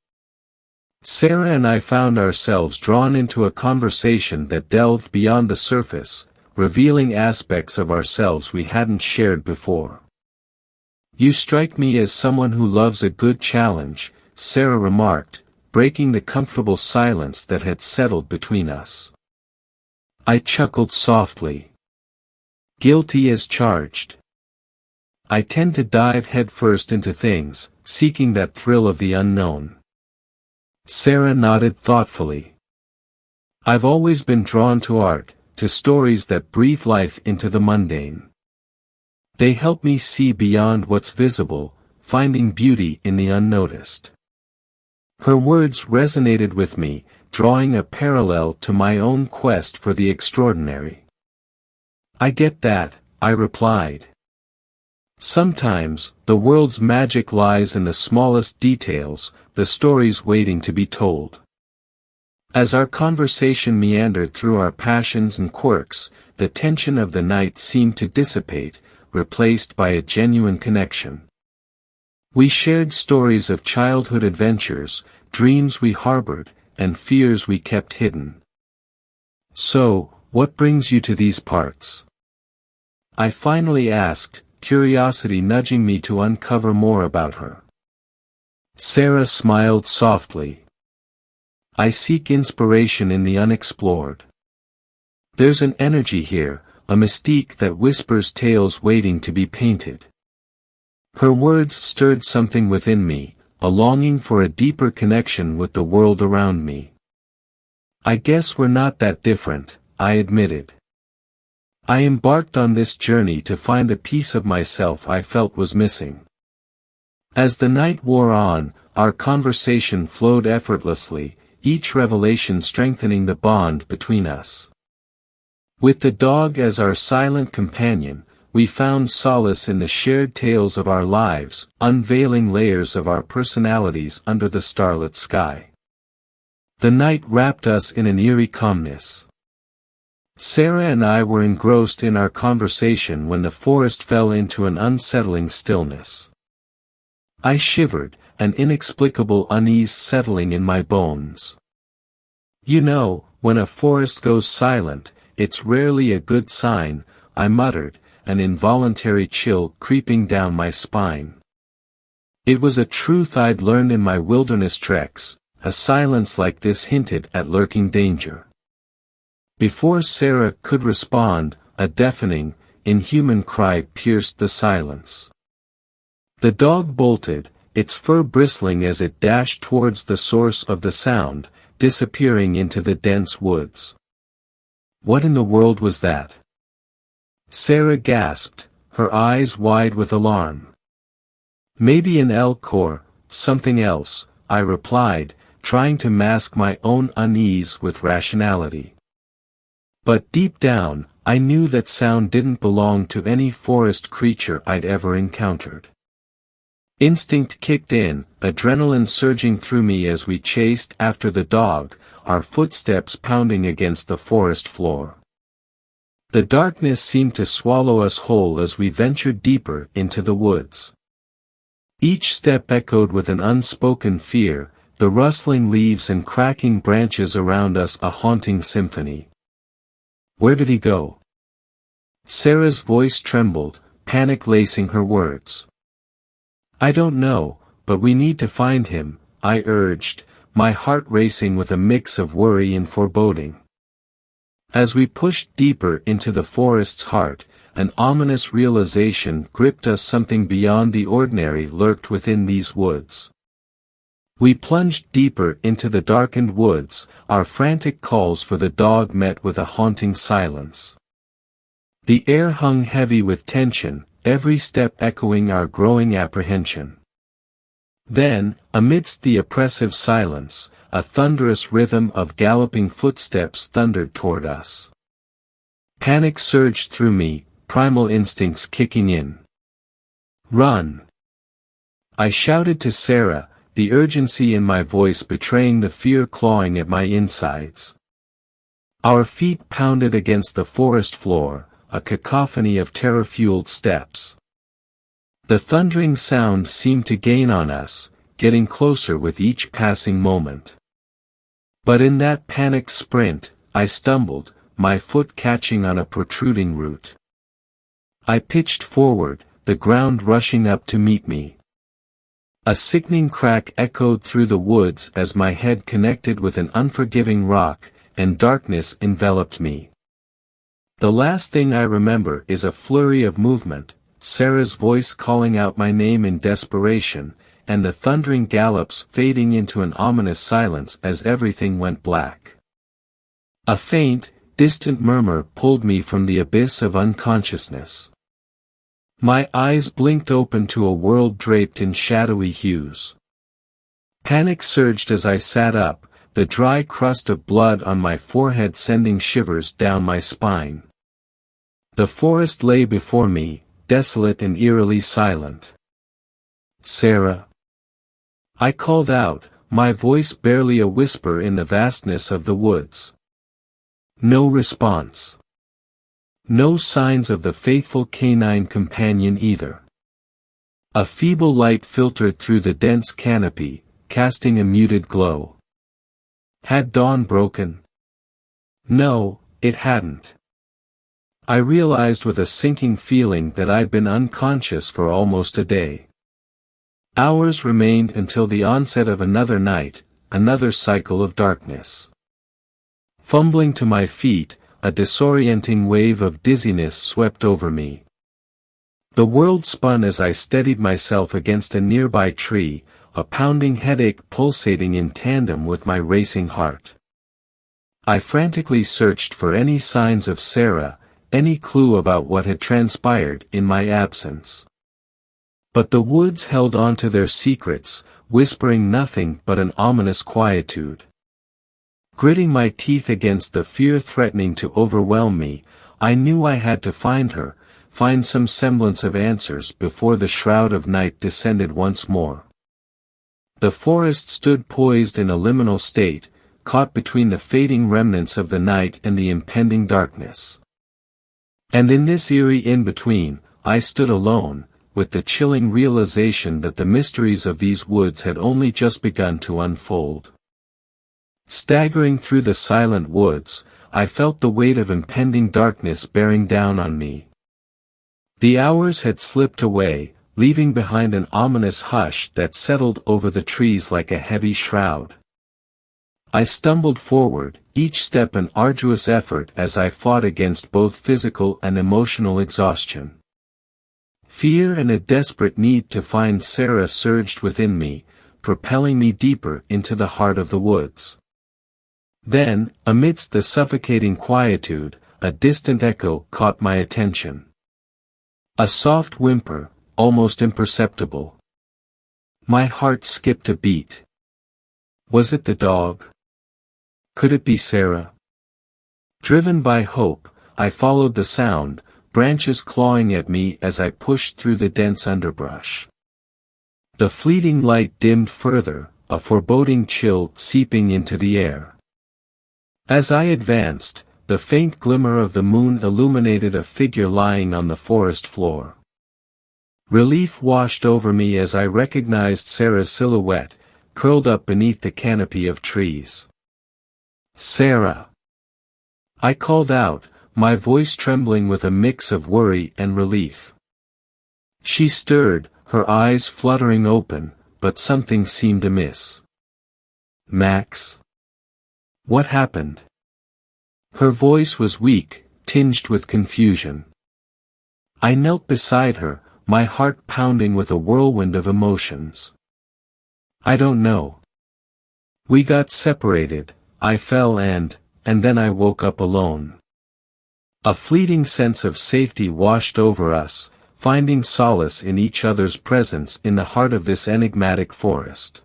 Sarah and I found ourselves drawn into a conversation that delved beyond the surface, revealing aspects of ourselves we hadn't shared before. "You strike me as someone who loves a good challenge," Sarah remarked, breaking the comfortable silence that had settled between us. I chuckled softly. Guilty as charged. I tend to dive headfirst into things, seeking that thrill of the unknown. Sarah nodded thoughtfully. I've always been drawn to art, to stories that breathe life into the mundane. They help me see beyond what's visible, finding beauty in the unnoticed. Her words resonated with me, drawing a parallel to my own quest for the extraordinary. I get that, I replied. Sometimes, the world's magic lies in the smallest details, the stories waiting to be told. As our conversation meandered through our passions and quirks, the tension of the night seemed to dissipate, replaced by a genuine connection. We shared stories of childhood adventures, dreams we harbored, and fears we kept hidden. "So, what brings you to these parts?" I finally asked, curiosity nudging me to uncover more about her. Sarah smiled softly. "I seek inspiration in the unexplored. There's an energy here, a mystique that whispers tales waiting to be painted." Her words stirred something within me, a longing for a deeper connection with the world around me. "I guess we're not that different," I admitted. I embarked on this journey to find a piece of myself I felt was missing. As the night wore on, our conversation flowed effortlessly, each revelation strengthening the bond between us. With the dog as our silent companion, we found solace in the shared tales of our lives, unveiling layers of our personalities under the starlit sky. The night wrapped us in an eerie calmness. Sarah and I were engrossed in our conversation when the forest fell into an unsettling stillness. I shivered, an inexplicable unease settling in my bones. You know, when a forest goes silent, it's rarely a good sign, I muttered, an involuntary chill creeping down my spine. It was a truth I'd learned in my wilderness treks, a silence like this hinted at lurking danger. Before Sarah could respond, a deafening, inhuman cry pierced the silence. The dog bolted, its fur bristling as it dashed towards the source of the sound, disappearing into the dense woods. What in the world was that? Sarah gasped, her eyes wide with alarm. Maybe an elk or something else, I replied, trying to mask my own unease with rationality. But deep down, I knew that sound didn't belong to any forest creature I'd ever encountered. Instinct kicked in, adrenaline surging through me as we chased after the dog, our footsteps pounding against the forest floor. The darkness seemed to swallow us whole as we ventured deeper into the woods. Each step echoed with an unspoken fear, the rustling leaves and cracking branches around us a haunting symphony. Where did he go? Sarah's voice trembled, panic lacing her words. I don't know, but we need to find him, I urged, my heart racing with a mix of worry and foreboding. As we pushed deeper into the forest's heart, an ominous realization gripped us. Something beyond the ordinary lurked within these woods. We plunged deeper into the darkened woods, our frantic calls for the dog met with a haunting silence. The air hung heavy with tension, every step echoing our growing apprehension. Then, amidst the oppressive silence, a thunderous rhythm of galloping footsteps thundered toward us. Panic surged through me, primal instincts kicking in. Run! I shouted to Sarah, the urgency in my voice betraying the fear clawing at my insides. Our feet pounded against the forest floor, a cacophony of terror-fueled steps. The thundering sound seemed to gain on us, getting closer with each passing moment. But in that panicked sprint, I stumbled, my foot catching on a protruding root. I pitched forward, the ground rushing up to meet me. A sickening crack echoed through the woods as my head connected with an unforgiving rock, and darkness enveloped me. The last thing I remember is a flurry of movement, Sarah's voice calling out my name in desperation, and the thundering gallops fading into an ominous silence as everything went black. A faint, distant murmur pulled me from the abyss of unconsciousness. My eyes blinked open to a world draped in shadowy hues. Panic surged as I sat up, the dry crust of blood on my forehead sending shivers down my spine. The forest lay before me, desolate and eerily silent. Sarah. I called out, my voice barely a whisper in the vastness of the woods. No response. No signs of the faithful canine companion either. A feeble light filtered through the dense canopy, casting a muted glow. Had dawn broken? No, it hadn't. I realized with a sinking feeling that I'd been unconscious for almost a day. Hours remained until the onset of another night, another cycle of darkness. Fumbling to my feet, a disorienting wave of dizziness swept over me. The world spun as I steadied myself against a nearby tree, a pounding headache pulsating in tandem with my racing heart. I frantically searched for any signs of Sarah, any clue about what had transpired in my absence. But the woods held on to their secrets, whispering nothing but an ominous quietude. Gritting my teeth against the fear threatening to overwhelm me, I knew I had to find her, find some semblance of answers before the shroud of night descended once more. The forest stood poised in a liminal state, caught between the fading remnants of the night and the impending darkness. And in this eerie in-between, I stood alone, with the chilling realization that the mysteries of these woods had only just begun to unfold. Staggering through the silent woods, I felt the weight of impending darkness bearing down on me. The hours had slipped away, leaving behind an ominous hush that settled over the trees like a heavy shroud. I stumbled forward, each step an arduous effort as I fought against both physical and emotional exhaustion. Fear and a desperate need to find Sarah surged within me, propelling me deeper into the heart of the woods. Then, amidst the suffocating quietude, a distant echo caught my attention. A soft whimper, almost imperceptible. My heart skipped a beat. Was it the dog? Could it be Sarah? Driven by hope, I followed the sound, branches clawing at me as I pushed through the dense underbrush. The fleeting light dimmed further, a foreboding chill seeping into the air. As I advanced, the faint glimmer of the moon illuminated a figure lying on the forest floor. Relief washed over me as I recognized Sarah's silhouette, curled up beneath the canopy of trees. "Sarah!" I called out, my voice trembling with a mix of worry and relief. She stirred, her eyes fluttering open, but something seemed amiss. "Max? What happened?" Her voice was weak, tinged with confusion. I knelt beside her, my heart pounding with a whirlwind of emotions. "I don't know. We got separated, I fell and then I woke up alone." A fleeting sense of safety washed over us, finding solace in each other's presence in the heart of this enigmatic forest.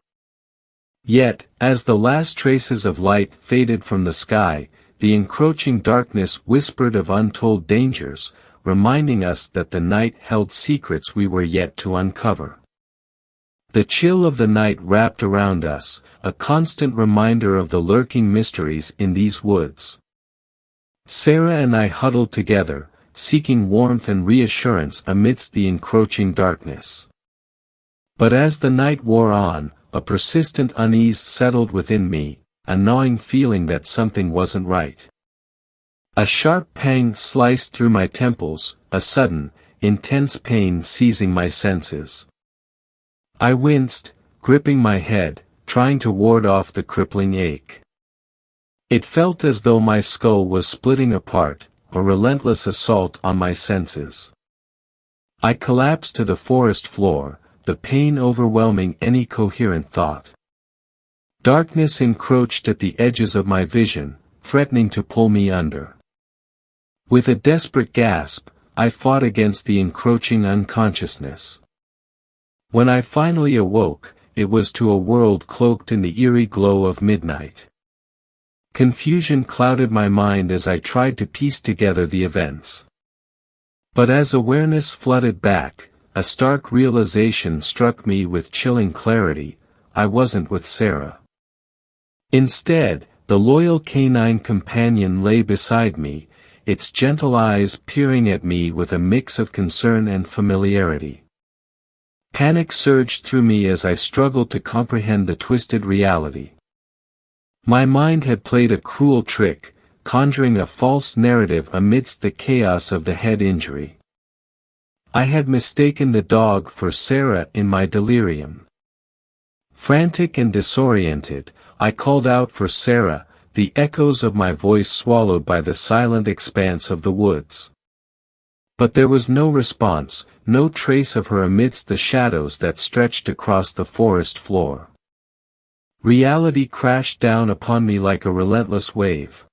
Yet, as the last traces of light faded from the sky, the encroaching darkness whispered of untold dangers, reminding us that the night held secrets we were yet to uncover. The chill of the night wrapped around us, a constant reminder of the lurking mysteries in these woods. Sarah and I huddled together, seeking warmth and reassurance amidst the encroaching darkness. But as the night wore on, a persistent unease settled within me, a gnawing feeling that something wasn't right. A sharp pang sliced through my temples, a sudden, intense pain seizing my senses. I winced, gripping my head, trying to ward off the crippling ache. It felt as though my skull was splitting apart, a relentless assault on my senses. I collapsed to the forest floor, the pain overwhelming any coherent thought. Darkness encroached at the edges of my vision, threatening to pull me under. With a desperate gasp, I fought against the encroaching unconsciousness. When I finally awoke, it was to a world cloaked in the eerie glow of midnight. Confusion clouded my mind as I tried to piece together the events. But as awareness flooded back, a stark realization struck me with chilling clarity: I wasn't with Sarah. Instead, the loyal canine companion lay beside me, its gentle eyes peering at me with a mix of concern and familiarity. Panic surged through me as I struggled to comprehend the twisted reality. My mind had played a cruel trick, conjuring a false narrative amidst the chaos of the head injury. I had mistaken the dog for Sarah in my delirium. Frantic and disoriented, I called out for Sarah, the echoes of my voice swallowed by the silent expanse of the woods. But there was no response, no trace of her amidst the shadows that stretched across the forest floor. Reality crashed down upon me like a relentless wave.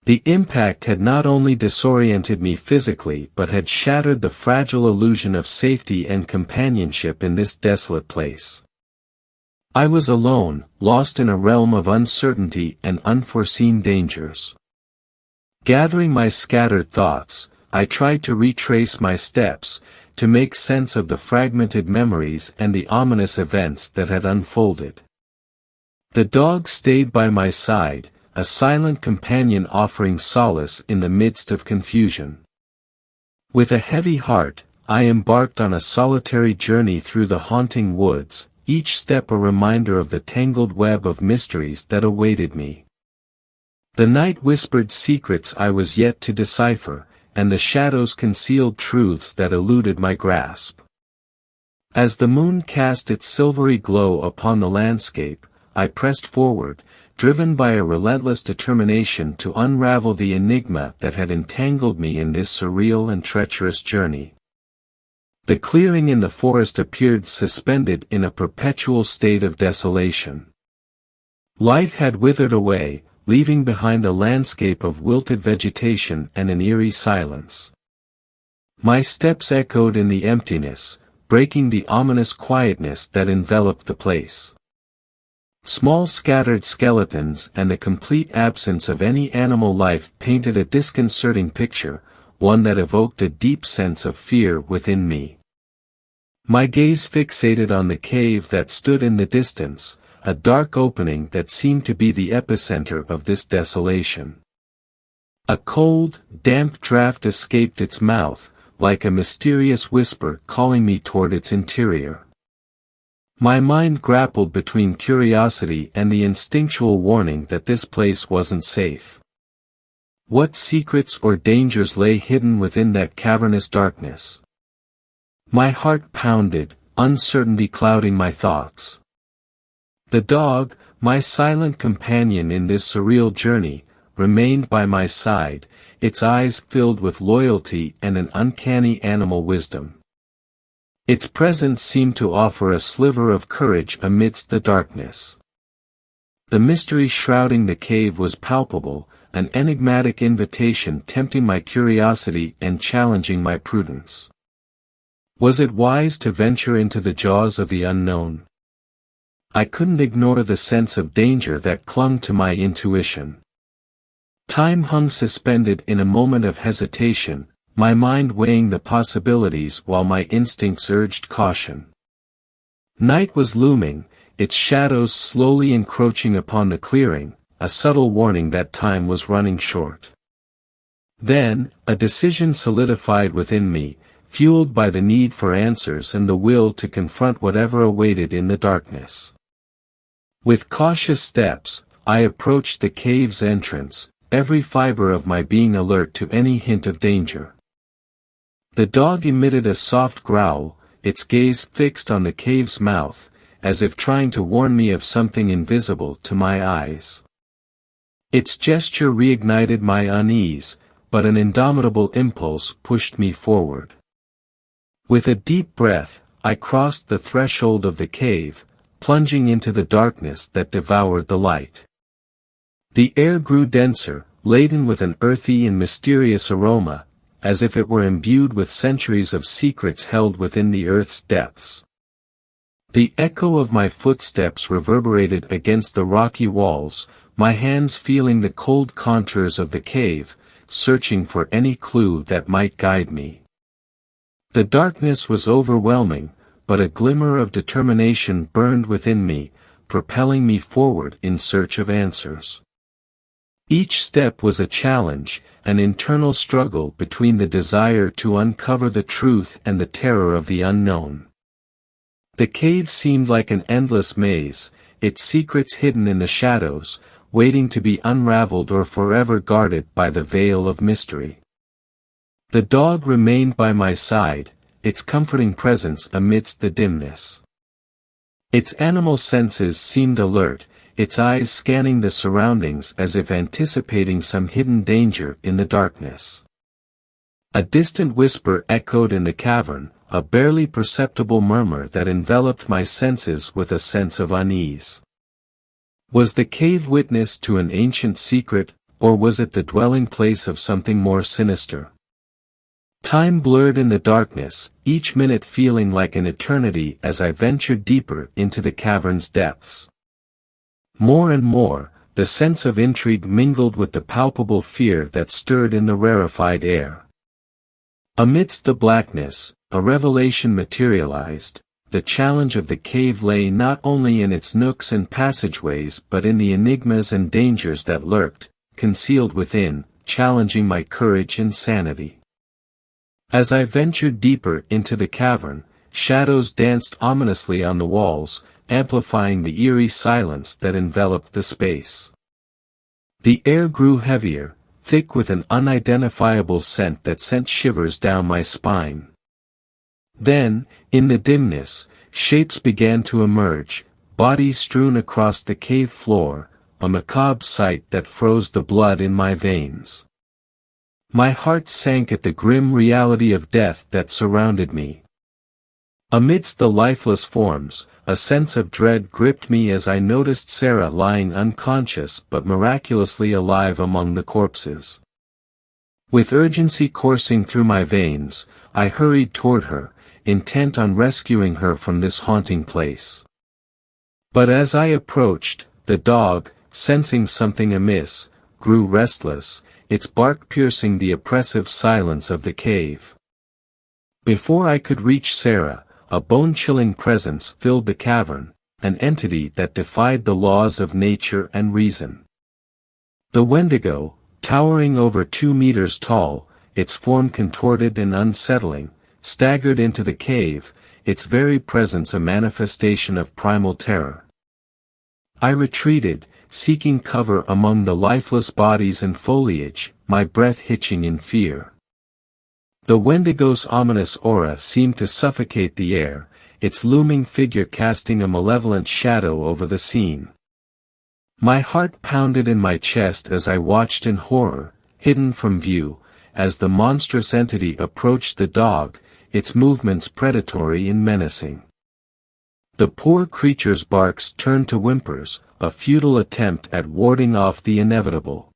The impact had not only disoriented me physically but had shattered the fragile illusion of safety and companionship in this desolate place. I was alone, lost in a realm of uncertainty and unforeseen dangers. Gathering my scattered thoughts, I tried to retrace my steps, to make sense of the fragmented memories and the ominous events that had unfolded. The dog stayed by my side, a silent companion offering solace in the midst of confusion. With a heavy heart, I embarked on a solitary journey through the haunting woods, each step a reminder of the tangled web of mysteries that awaited me. The night whispered secrets I was yet to decipher, and the shadows concealed truths that eluded my grasp. As the moon cast its silvery glow upon the landscape, I pressed forward, driven by a relentless determination to unravel the enigma that had entangled me in this surreal and treacherous journey. The clearing in the forest appeared suspended in a perpetual state of desolation. Life had withered away, leaving behind a landscape of wilted vegetation and an eerie silence. My steps echoed in the emptiness, breaking the ominous quietness that enveloped the place. Small scattered skeletons and the complete absence of any animal life painted a disconcerting picture, one that evoked a deep sense of fear within me. My gaze fixated on the cave that stood in the distance, a dark opening that seemed to be the epicenter of this desolation. A cold, damp draft escaped its mouth, like a mysterious whisper calling me toward its interior. My mind grappled between curiosity and the instinctual warning that this place wasn't safe. What secrets or dangers lay hidden within that cavernous darkness? My heart pounded, uncertainty clouding my thoughts. The dog, my silent companion in this surreal journey, remained by my side, its eyes filled with loyalty and an uncanny animal wisdom. Its presence seemed to offer a sliver of courage amidst the darkness. The mystery shrouding the cave was palpable, an enigmatic invitation tempting my curiosity and challenging my prudence. Was it wise to venture into the jaws of the unknown? I couldn't ignore the sense of danger that clung to my intuition. Time hung suspended in a moment of hesitation, my mind weighing the possibilities while my instincts urged caution. Night was looming, its shadows slowly encroaching upon the clearing, a subtle warning that time was running short. Then, a decision solidified within me, fueled by the need for answers and the will to confront whatever awaited in the darkness. With cautious steps, I approached the cave's entrance, every fiber of my being alert to any hint of danger. The dog emitted a soft growl, its gaze fixed on the cave's mouth, as if trying to warn me of something invisible to my eyes. Its gesture reignited my unease, but an indomitable impulse pushed me forward. With a deep breath, I crossed the threshold of the cave, plunging into the darkness that devoured the light. The air grew denser, laden with an earthy and mysterious aroma, as if it were imbued with centuries of secrets held within the earth's depths. The echo of my footsteps reverberated against the rocky walls, my hands feeling the cold contours of the cave, searching for any clue that might guide me. The darkness was overwhelming, but a glimmer of determination burned within me, propelling me forward in search of answers. Each step was a challenge, an internal struggle between the desire to uncover the truth and the terror of the unknown. The cave seemed like an endless maze, its secrets hidden in the shadows, waiting to be unraveled or forever guarded by the veil of mystery. The dog remained by my side, its comforting presence amidst the dimness. Its animal senses seemed alert, its eyes scanning the surroundings as if anticipating some hidden danger in the darkness. A distant whisper echoed in the cavern, a barely perceptible murmur that enveloped my senses with a sense of unease. Was the cave witness to an ancient secret, or was it the dwelling place of something more sinister? Time blurred in the darkness, each minute feeling like an eternity as I ventured deeper into the cavern's depths. More and more, the sense of intrigue mingled with the palpable fear that stirred in the rarefied air. Amidst the blackness, a revelation materialized. The challenge of the cave lay not only in its nooks and passageways but in the enigmas and dangers that lurked, concealed within, challenging my courage and sanity. As I ventured deeper into the cavern, shadows danced ominously on the walls, amplifying the eerie silence that enveloped the space. The air grew heavier, thick with an unidentifiable scent that sent shivers down my spine. Then, in the dimness, shapes began to emerge, bodies strewn across the cave floor, a macabre sight that froze the blood in my veins. My heart sank at the grim reality of death that surrounded me. Amidst the lifeless forms, a sense of dread gripped me as I noticed Sarah lying unconscious but miraculously alive among the corpses. With urgency coursing through my veins, I hurried toward her, intent on rescuing her from this haunting place. But as I approached, the dog, sensing something amiss, grew restless, its bark piercing the oppressive silence of the cave. Before I could reach Sarah, a bone-chilling presence filled the cavern, an entity that defied the laws of nature and reason. The Wendigo, towering over 2 meters tall, its form contorted and unsettling, staggered into the cave, its very presence a manifestation of primal terror. I retreated, seeking cover among the lifeless bodies and foliage, my breath hitching in fear. The Wendigo's ominous aura seemed to suffocate the air, its looming figure casting a malevolent shadow over the scene. My heart pounded in my chest as I watched in horror, hidden from view, as the monstrous entity approached the dog, its movements predatory and menacing. The poor creature's barks turned to whimpers, a futile attempt at warding off the inevitable.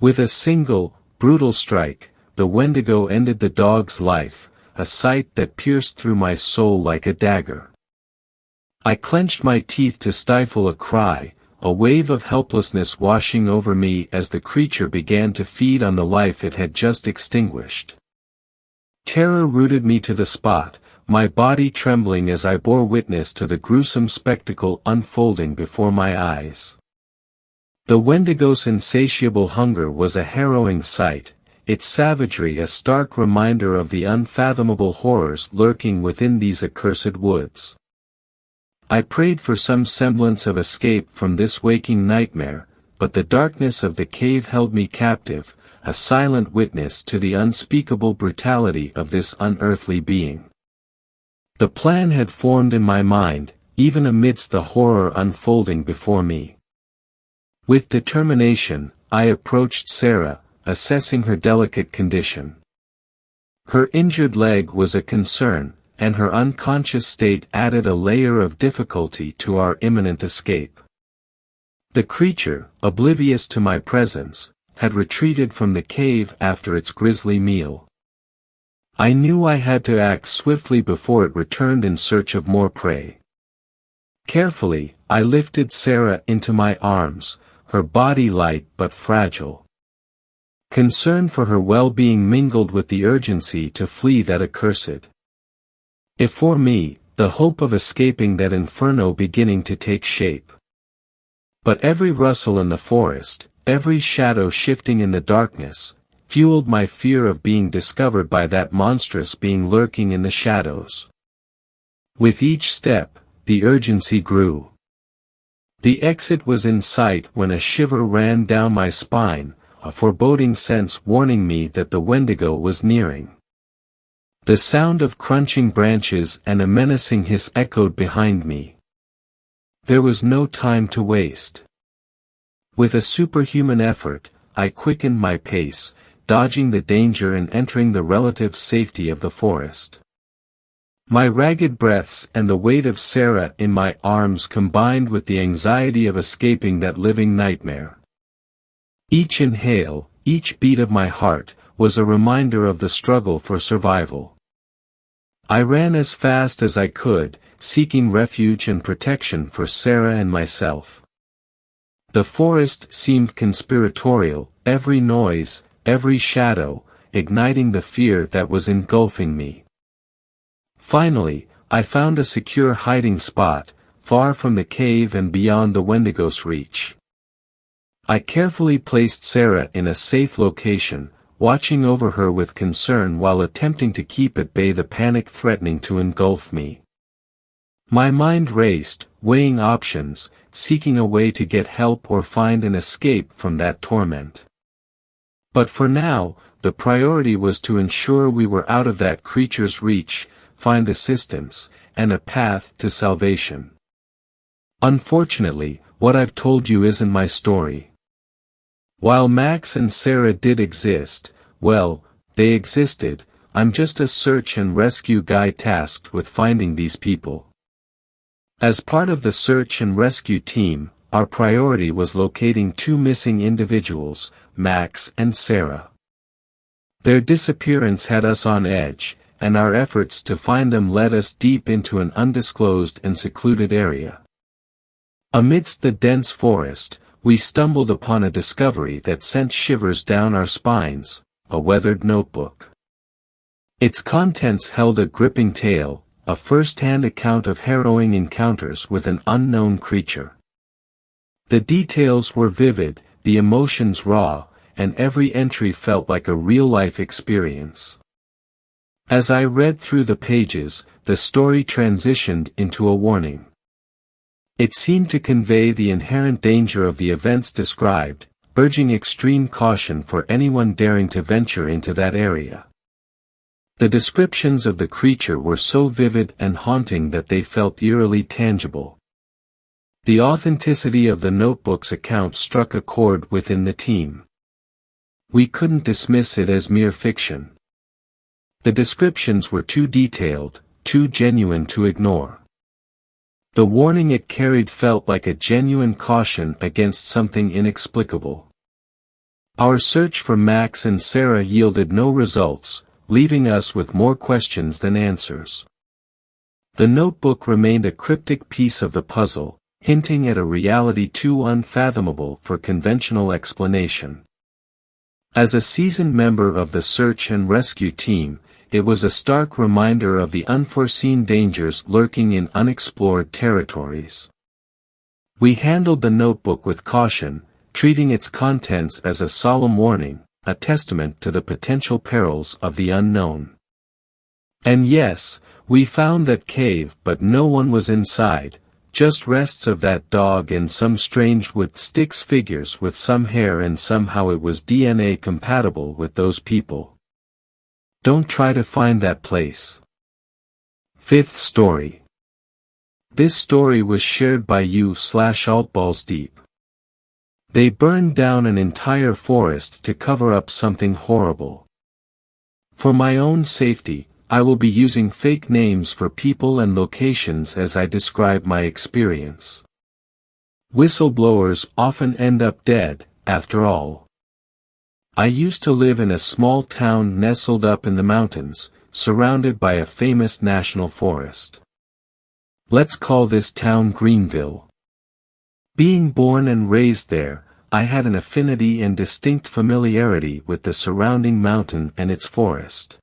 With a single, brutal strike, the Wendigo ended the dog's life, a sight that pierced through my soul like a dagger. I clenched my teeth to stifle a cry, a wave of helplessness washing over me as the creature began to feed on the life it had just extinguished. Terror rooted me to the spot, my body trembling as I bore witness to the gruesome spectacle unfolding before my eyes. The Wendigo's insatiable hunger was a harrowing sight, its savagery a stark reminder of the unfathomable horrors lurking within these accursed woods. I prayed for some semblance of escape from this waking nightmare, but the darkness of the cave held me captive, a silent witness to the unspeakable brutality of this unearthly being. The plan had formed in my mind, even amidst the horror unfolding before me. With determination, I approached Sarah, assessing her delicate condition. Her injured leg was a concern, and her unconscious state added a layer of difficulty to our imminent escape. The creature, oblivious to my presence, had retreated from the cave after its grisly meal. I knew I had to act swiftly before it returned in search of more prey. Carefully, I lifted Sarah into my arms, her body light but fragile. Concern for her well-being mingled with the urgency to flee that accursed. If for me, the hope of escaping that inferno beginning to take shape. But every rustle in the forest, every shadow shifting in the darkness, fueled my fear of being discovered by that monstrous being lurking in the shadows. With each step, the urgency grew. The exit was in sight when a shiver ran down my spine, a foreboding sense warning me that the Wendigo was nearing. The sound of crunching branches and a menacing hiss echoed behind me. There was no time to waste. With a superhuman effort, I quickened my pace, dodging the danger and entering the relative safety of the forest. My ragged breaths and the weight of Sarah in my arms combined with the anxiety of escaping that living nightmare. Each inhale, each beat of my heart, was a reminder of the struggle for survival. I ran as fast as I could, seeking refuge and protection for Sarah and myself. The forest seemed conspiratorial, every noise, every shadow, igniting the fear that was engulfing me. Finally, I found a secure hiding spot, far from the cave and beyond the Wendigo's reach. I carefully placed Sarah in a safe location, watching over her with concern while attempting to keep at bay the panic threatening to engulf me. My mind raced, weighing options, seeking a way to get help or find an escape from that torment. But for now, the priority was to ensure we were out of that creature's reach, find assistance, and a path to salvation. Unfortunately, what I've told you isn't my story. While Max and Sarah did exist, well, they existed. I'm just a search and rescue guy tasked with finding these people. As part of the search and rescue team, our priority was locating two missing individuals, Max and Sarah. Their disappearance had us on edge, and our efforts to find them led us deep into an undisclosed and secluded area. Amidst the dense forest, we stumbled upon a discovery that sent shivers down our spines, a weathered notebook. Its contents held a gripping tale, a first-hand account of harrowing encounters with an unknown creature. The details were vivid, the emotions raw, and every entry felt like a real-life experience. As I read through the pages, the story transitioned into a warning. It seemed to convey the inherent danger of the events described, urging extreme caution for anyone daring to venture into that area. The descriptions of the creature were so vivid and haunting that they felt eerily tangible. The authenticity of the notebook's account struck a chord within the team. We couldn't dismiss it as mere fiction. The descriptions were too detailed, too genuine to ignore. The warning it carried felt like a genuine caution against something inexplicable. Our search for Max and Sarah yielded no results, leaving us with more questions than answers. The notebook remained a cryptic piece of the puzzle, hinting at a reality too unfathomable for conventional explanation. As a seasoned member of the search and rescue team, it was a stark reminder of the unforeseen dangers lurking in unexplored territories. We handled the notebook with caution, treating its contents as a solemn warning, a testament to the potential perils of the unknown. And yes, we found that cave, but no one was inside, just rests of that dog and some strange wood sticks figures with some hair, and somehow it was DNA compatible with those people. Don't try to find that place. Fifth story. This story was shared by u/altballsdeep. They burned down an entire forest to cover up something horrible. For my own safety, I will be using fake names for people and locations as I describe my experience. Whistleblowers often end up dead, after all. I used to live in a small town nestled up in the mountains, surrounded by a famous national forest. Let's call this town Greenville. Being born and raised there, I had an affinity and distinct familiarity with the surrounding mountain and its forest.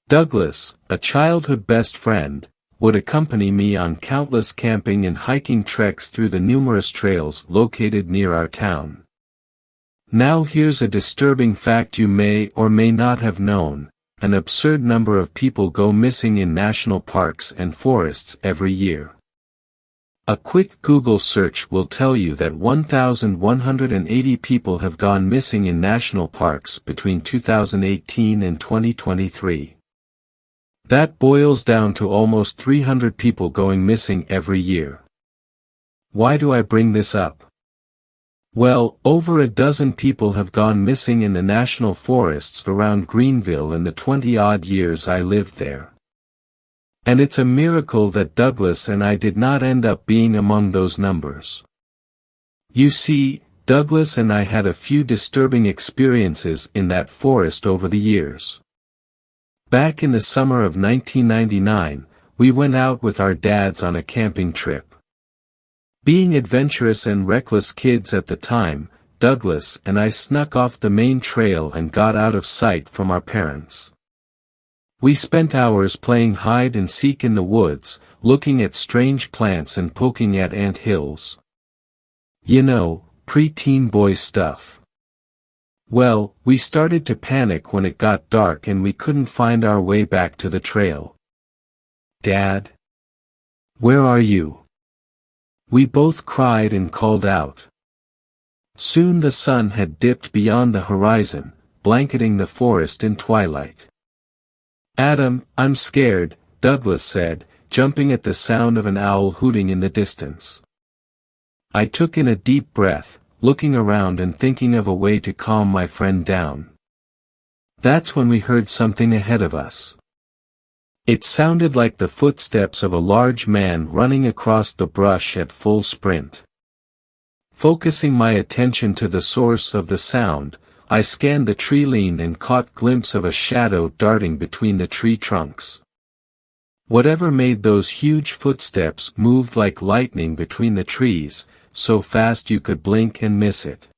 Douglas, a childhood best friend, would accompany me on countless camping and hiking treks through the numerous trails located near our town. Now here's a disturbing fact you may or may not have known: an absurd number of people go missing in national parks and forests every year. A quick Google search will tell you that 1,180 people have gone missing in national parks between 2018 and 2023. That boils down to almost 300 people going missing every year. Why do I bring this up? Well, over a dozen people have gone missing in the national forests around Greenville in the 20-odd years I lived there. And it's a miracle that Douglas and I did not end up being among those numbers. You see, Douglas and I had a few disturbing experiences in that forest over the years. Back in the summer of 1999, we went out with our dads on a camping trip. Being adventurous and reckless kids at the time, Douglas and I snuck off the main trail and got out of sight from our parents. We spent hours playing hide and seek in the woods, looking at strange plants and poking at ant hills. You know, pre-teen boy stuff. Well, we started to panic when it got dark and we couldn't find our way back to the trail. Dad? Where are you? We both cried and called out. Soon the sun had dipped beyond the horizon, blanketing the forest in twilight. Adam, I'm scared, Douglas said, jumping at the sound of an owl hooting in the distance. I took in a deep breath, looking around and thinking of a way to calm my friend down. That's when we heard something ahead of us. It sounded like the footsteps of a large man running across the brush at full sprint. Focusing my attention to the source of the sound, I scanned the tree line and caught a glimpse of a shadow darting between the tree trunks. Whatever made those huge footsteps moved like lightning between the trees, so fast you could blink and miss it.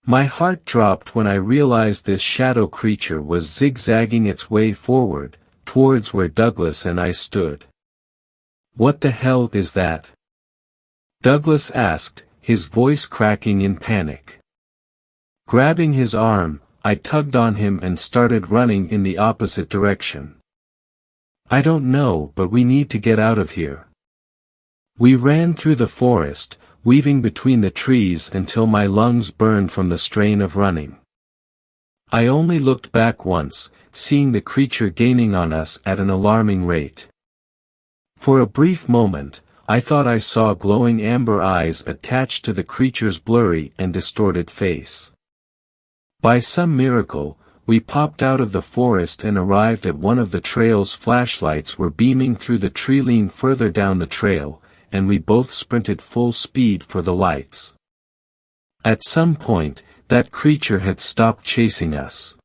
My heart dropped when I realized this shadow creature was zigzagging its way forward, towards where Douglas and I stood. What the hell is that? Douglas asked, his voice cracking in panic. Grabbing his arm, I tugged on him and started running in the opposite direction. I don't know, but we need to get out of here. We ran through the forest, weaving between the trees until my lungs burned from the strain of running. I only looked back once, seeing the creature gaining on us at an alarming rate. For a brief moment, I thought I saw glowing amber eyes attached to the creature's blurry and distorted face. By some miracle, we popped out of the forest and arrived at one of the trail's flashlights were beaming through the tree line further down the trail, and we both sprinted full speed for the lights. At some point, that creature had stopped chasing us.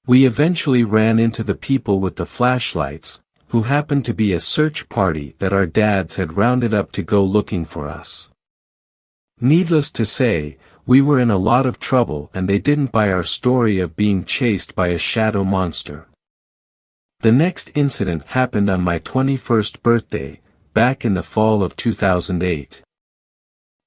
We eventually ran into the people with the flashlights, who happened to be a search party that our dads had rounded up to go looking for us. Needless to say, we were in a lot of trouble and they didn't buy our story of being chased by a shadow monster. The next incident happened on my 21st birthday, back in the fall of 2008.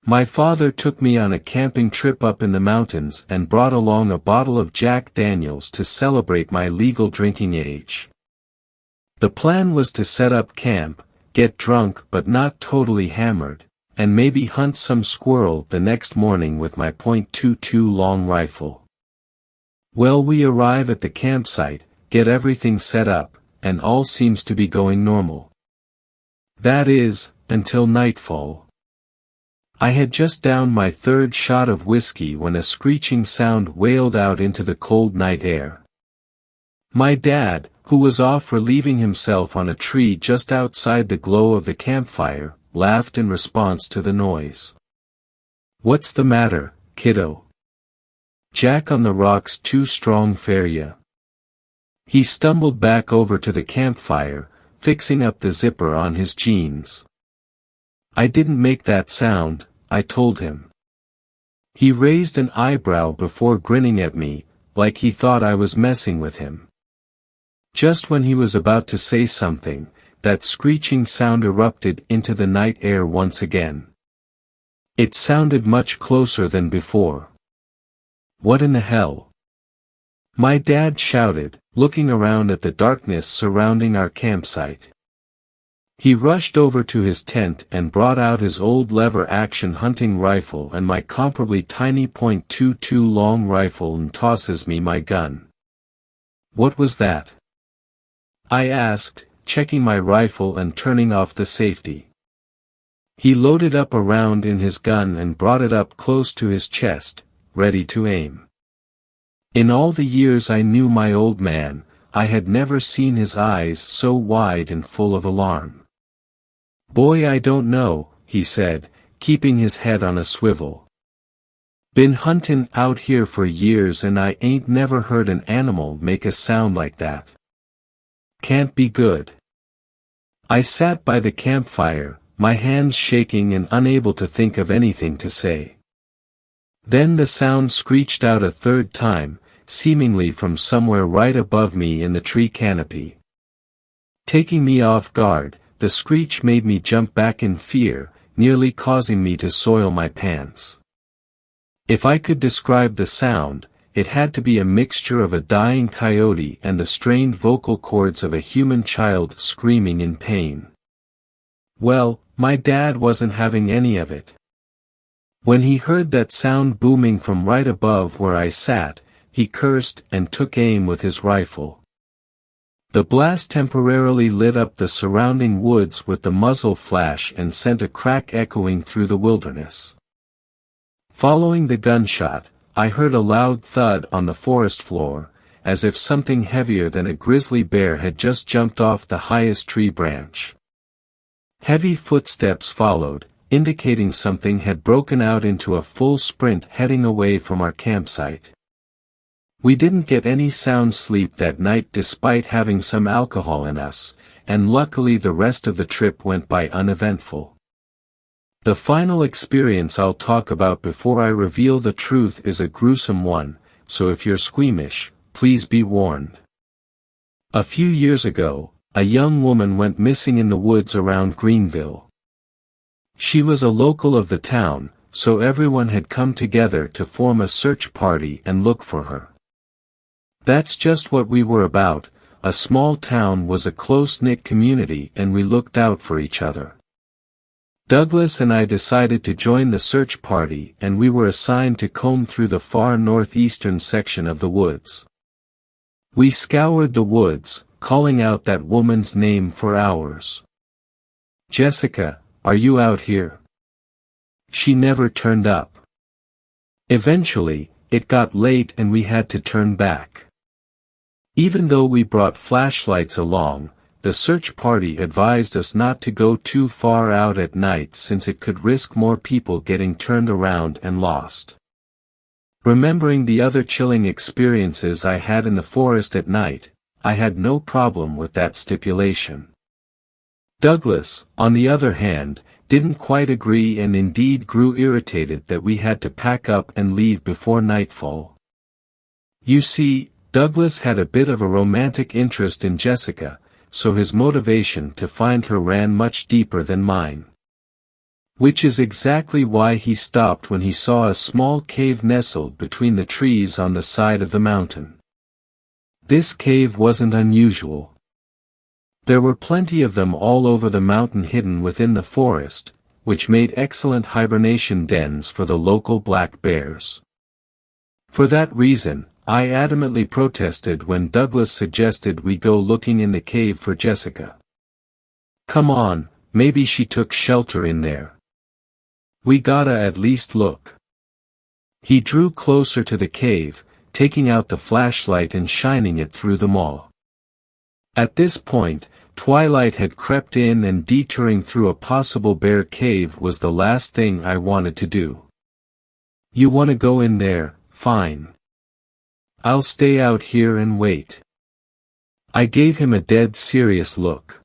My father took me on a camping trip up in the mountains and brought along a bottle of Jack Daniels to celebrate my legal drinking age. The plan was to set up camp, get drunk but not totally hammered, and maybe hunt some squirrel the next morning with my .22 long rifle. Well, we arrive at the campsite, get everything set up, and all seems to be going normal. That is, until nightfall. I had just downed my third shot of whiskey when a screeching sound wailed out into the cold night air. My dad, who was off relieving himself on a tree just outside the glow of the campfire, laughed in response to the noise. What's the matter, kiddo? Jack on the rock's too strong for ya. He stumbled back over to the campfire, fixing up the zipper on his jeans. I didn't make that sound, I told him. He raised an eyebrow before grinning at me, like he thought I was messing with him. Just when he was about to say something, that screeching sound erupted into the night air once again. It sounded much closer than before. What in the hell? My dad shouted, looking around at the darkness surrounding our campsite. He rushed over to his tent and brought out his old lever-action hunting rifle and my comparably tiny .22 long rifle and tosses me my gun. What was that? I asked, checking my rifle and turning off the safety. He loaded up a round in his gun and brought it up close to his chest, ready to aim. In all the years I knew my old man, I had never seen his eyes so wide and full of alarm. Boy, I don't know, he said, keeping his head on a swivel. Been huntin' out here for years and I ain't never heard an animal make a sound like that. Can't be good. I sat by the campfire, my hands shaking and unable to think of anything to say. Then the sound screeched out a third time, seemingly from somewhere right above me in the tree canopy. Taking me off guard, the screech made me jump back in fear, nearly causing me to soil my pants. If I could describe the sound, it had to be a mixture of a dying coyote and the strained vocal cords of a human child screaming in pain. Well, my dad wasn't having any of it. When he heard that sound booming from right above where I sat, he cursed and took aim with his rifle. The blast temporarily lit up the surrounding woods with the muzzle flash and sent a crack echoing through the wilderness. Following the gunshot, I heard a loud thud on the forest floor, as if something heavier than a grizzly bear had just jumped off the highest tree branch. Heavy footsteps followed, indicating something had broken out into a full sprint heading away from our campsite. We didn't get any sound sleep that night despite having some alcohol in us, and luckily the rest of the trip went by uneventful. The final experience I'll talk about before I reveal the truth is a gruesome one, so if you're squeamish, please be warned. A few years ago, a young woman went missing in the woods around Greenville. She was a local of the town, so everyone had come together to form a search party and look for her. That's just what we were about. A small town was a close-knit community and we looked out for each other. Douglas and I decided to join the search party and we were assigned to comb through the far northeastern section of the woods. We scoured the woods, calling out that woman's name for hours. "Jessica, are you out here?" She never turned up. Eventually, it got late and we had to turn back. Even though we brought flashlights along, the search party advised us not to go too far out at night since it could risk more people getting turned around and lost. Remembering the other chilling experiences I had in the forest at night, I had no problem with that stipulation. Douglas, on the other hand, didn't quite agree and indeed grew irritated that we had to pack up and leave before nightfall. You see, Douglas had a bit of a romantic interest in Jessica, so his motivation to find her ran much deeper than mine. Which is exactly why he stopped when he saw a small cave nestled between the trees on the side of the mountain. This cave wasn't unusual. There were plenty of them all over the mountain hidden within the forest, which made excellent hibernation dens for the local black bears. For that reason, I adamantly protested when Douglas suggested we go looking in the cave for Jessica. "Come on, maybe she took shelter in there. We gotta at least look." He drew closer to the cave, taking out the flashlight and shining it through them all. At this point, twilight had crept in and detouring through a possible bear cave was the last thing I wanted to do. "You wanna go in there, fine. I'll stay out here and wait." I gave him a dead serious look.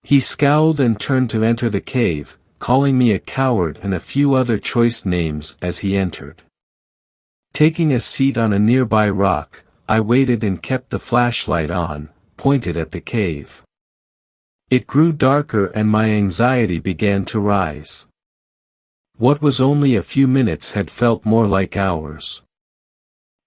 He scowled and turned to enter the cave, calling me a coward and a few other choice names as he entered. Taking a seat on a nearby rock, I waited and kept the flashlight on, pointed at the cave. It grew darker and my anxiety began to rise. What was only a few minutes had felt more like hours.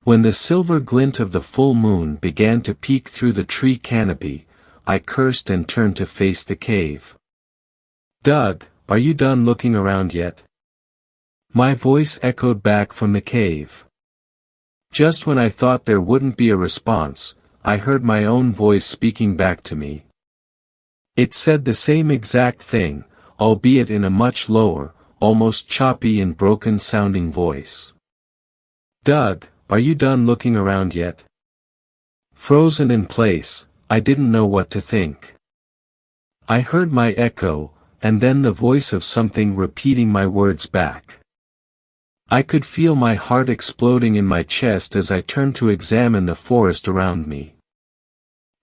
When the silver glint of the full moon began to peek through the tree canopy, I cursed and turned to face the cave. "Doug, are you done looking around yet?" My voice echoed back from the cave. Just when I thought there wouldn't be a response, I heard my own voice speaking back to me. It said the same exact thing, albeit in a much lower, almost choppy and broken-sounding voice. "Doug, are you done looking around yet?" Frozen in place, I didn't know what to think. I heard my echo, and then the voice of something repeating my words back. I could feel my heart exploding in my chest as I turned to examine the forest around me.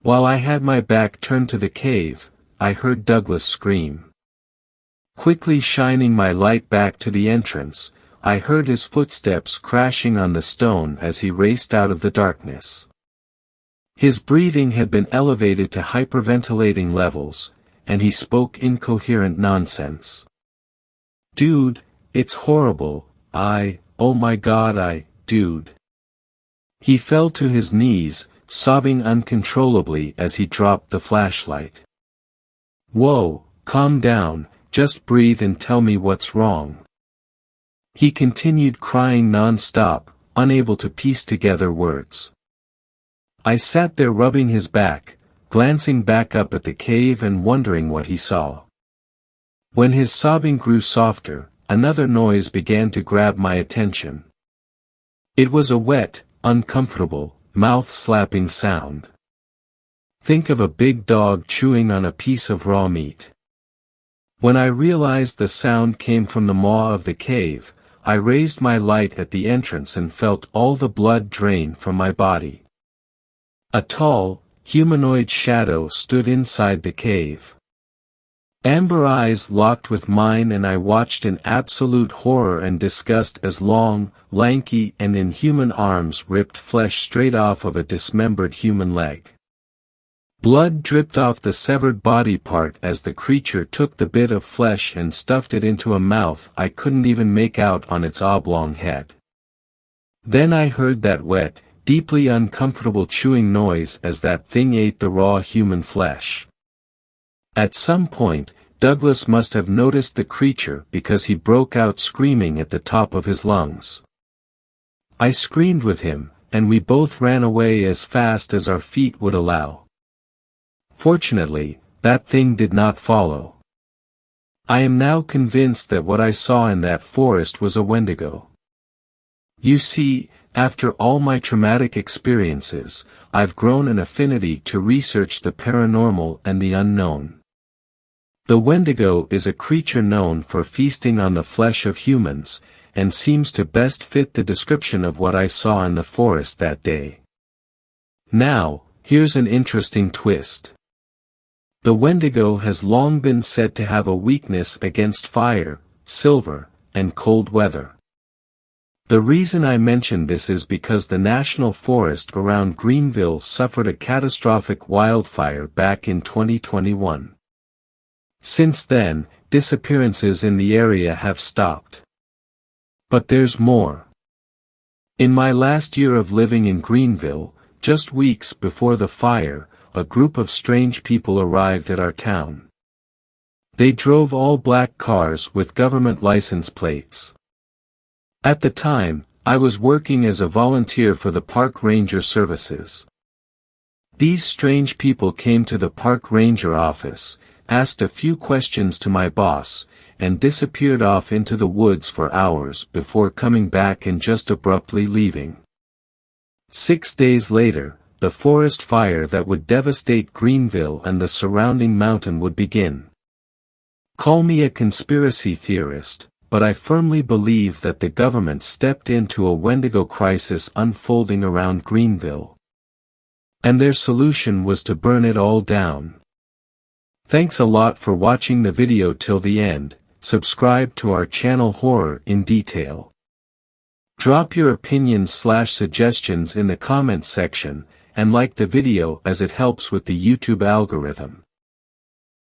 While I had my back turned to the cave, I heard Douglas scream. Quickly shining my light back to the entrance, I heard his footsteps crashing on the stone as he raced out of the darkness. His breathing had been elevated to hyperventilating levels, and he spoke incoherent nonsense. "Dude, it's horrible, oh my god, dude." He fell to his knees, sobbing uncontrollably as he dropped the flashlight. "Whoa, calm down, just breathe and tell me what's wrong." He continued crying non-stop, unable to piece together words. I sat there rubbing his back, glancing back up at the cave and wondering what he saw. When his sobbing grew softer, another noise began to grab my attention. It was a wet, uncomfortable, mouth-slapping sound. Think of a big dog chewing on a piece of raw meat. When I realized the sound came from the maw of the cave, I raised my light at the entrance and felt all the blood drain from my body. A tall, humanoid shadow stood inside the cave. Amber eyes locked with mine, and I watched in absolute horror and disgust as long, lanky and inhuman arms ripped flesh straight off of a dismembered human leg. Blood dripped off the severed body part as the creature took the bit of flesh and stuffed it into a mouth I couldn't even make out on its oblong head. Then I heard that wet, deeply uncomfortable chewing noise as that thing ate the raw human flesh. At some point, Douglas must have noticed the creature because he broke out screaming at the top of his lungs. I screamed with him, and we both ran away as fast as our feet would allow. Fortunately, that thing did not follow. I am now convinced that what I saw in that forest was a Wendigo. You see, after all my traumatic experiences, I've grown an affinity to research the paranormal and the unknown. The Wendigo is a creature known for feasting on the flesh of humans, and seems to best fit the description of what I saw in the forest that day. Now, here's an interesting twist. The Wendigo has long been said to have a weakness against fire, silver, and cold weather. The reason I mention this is because the national forest around Greenville suffered a catastrophic wildfire back in 2021. Since then, disappearances in the area have stopped. But there's more. In my last year of living in Greenville, just weeks before the fire, a group of strange people arrived at our town. They drove all black cars with government license plates. At the time, I was working as a volunteer for the park ranger services. These strange people came to the park ranger office, asked a few questions to my boss, and disappeared off into the woods for hours before coming back and just abruptly leaving. 6 days later, the forest fire that would devastate Greenville and the surrounding mountain would begin. Call me a conspiracy theorist, but I firmly believe that the government stepped into a Wendigo crisis unfolding around Greenville. And their solution was to burn it all down. Thanks a lot for watching the video till the end. Subscribe to our channel Horror in Detail. Drop your opinions/suggestions in the comments section, and like the video as it helps with the YouTube algorithm.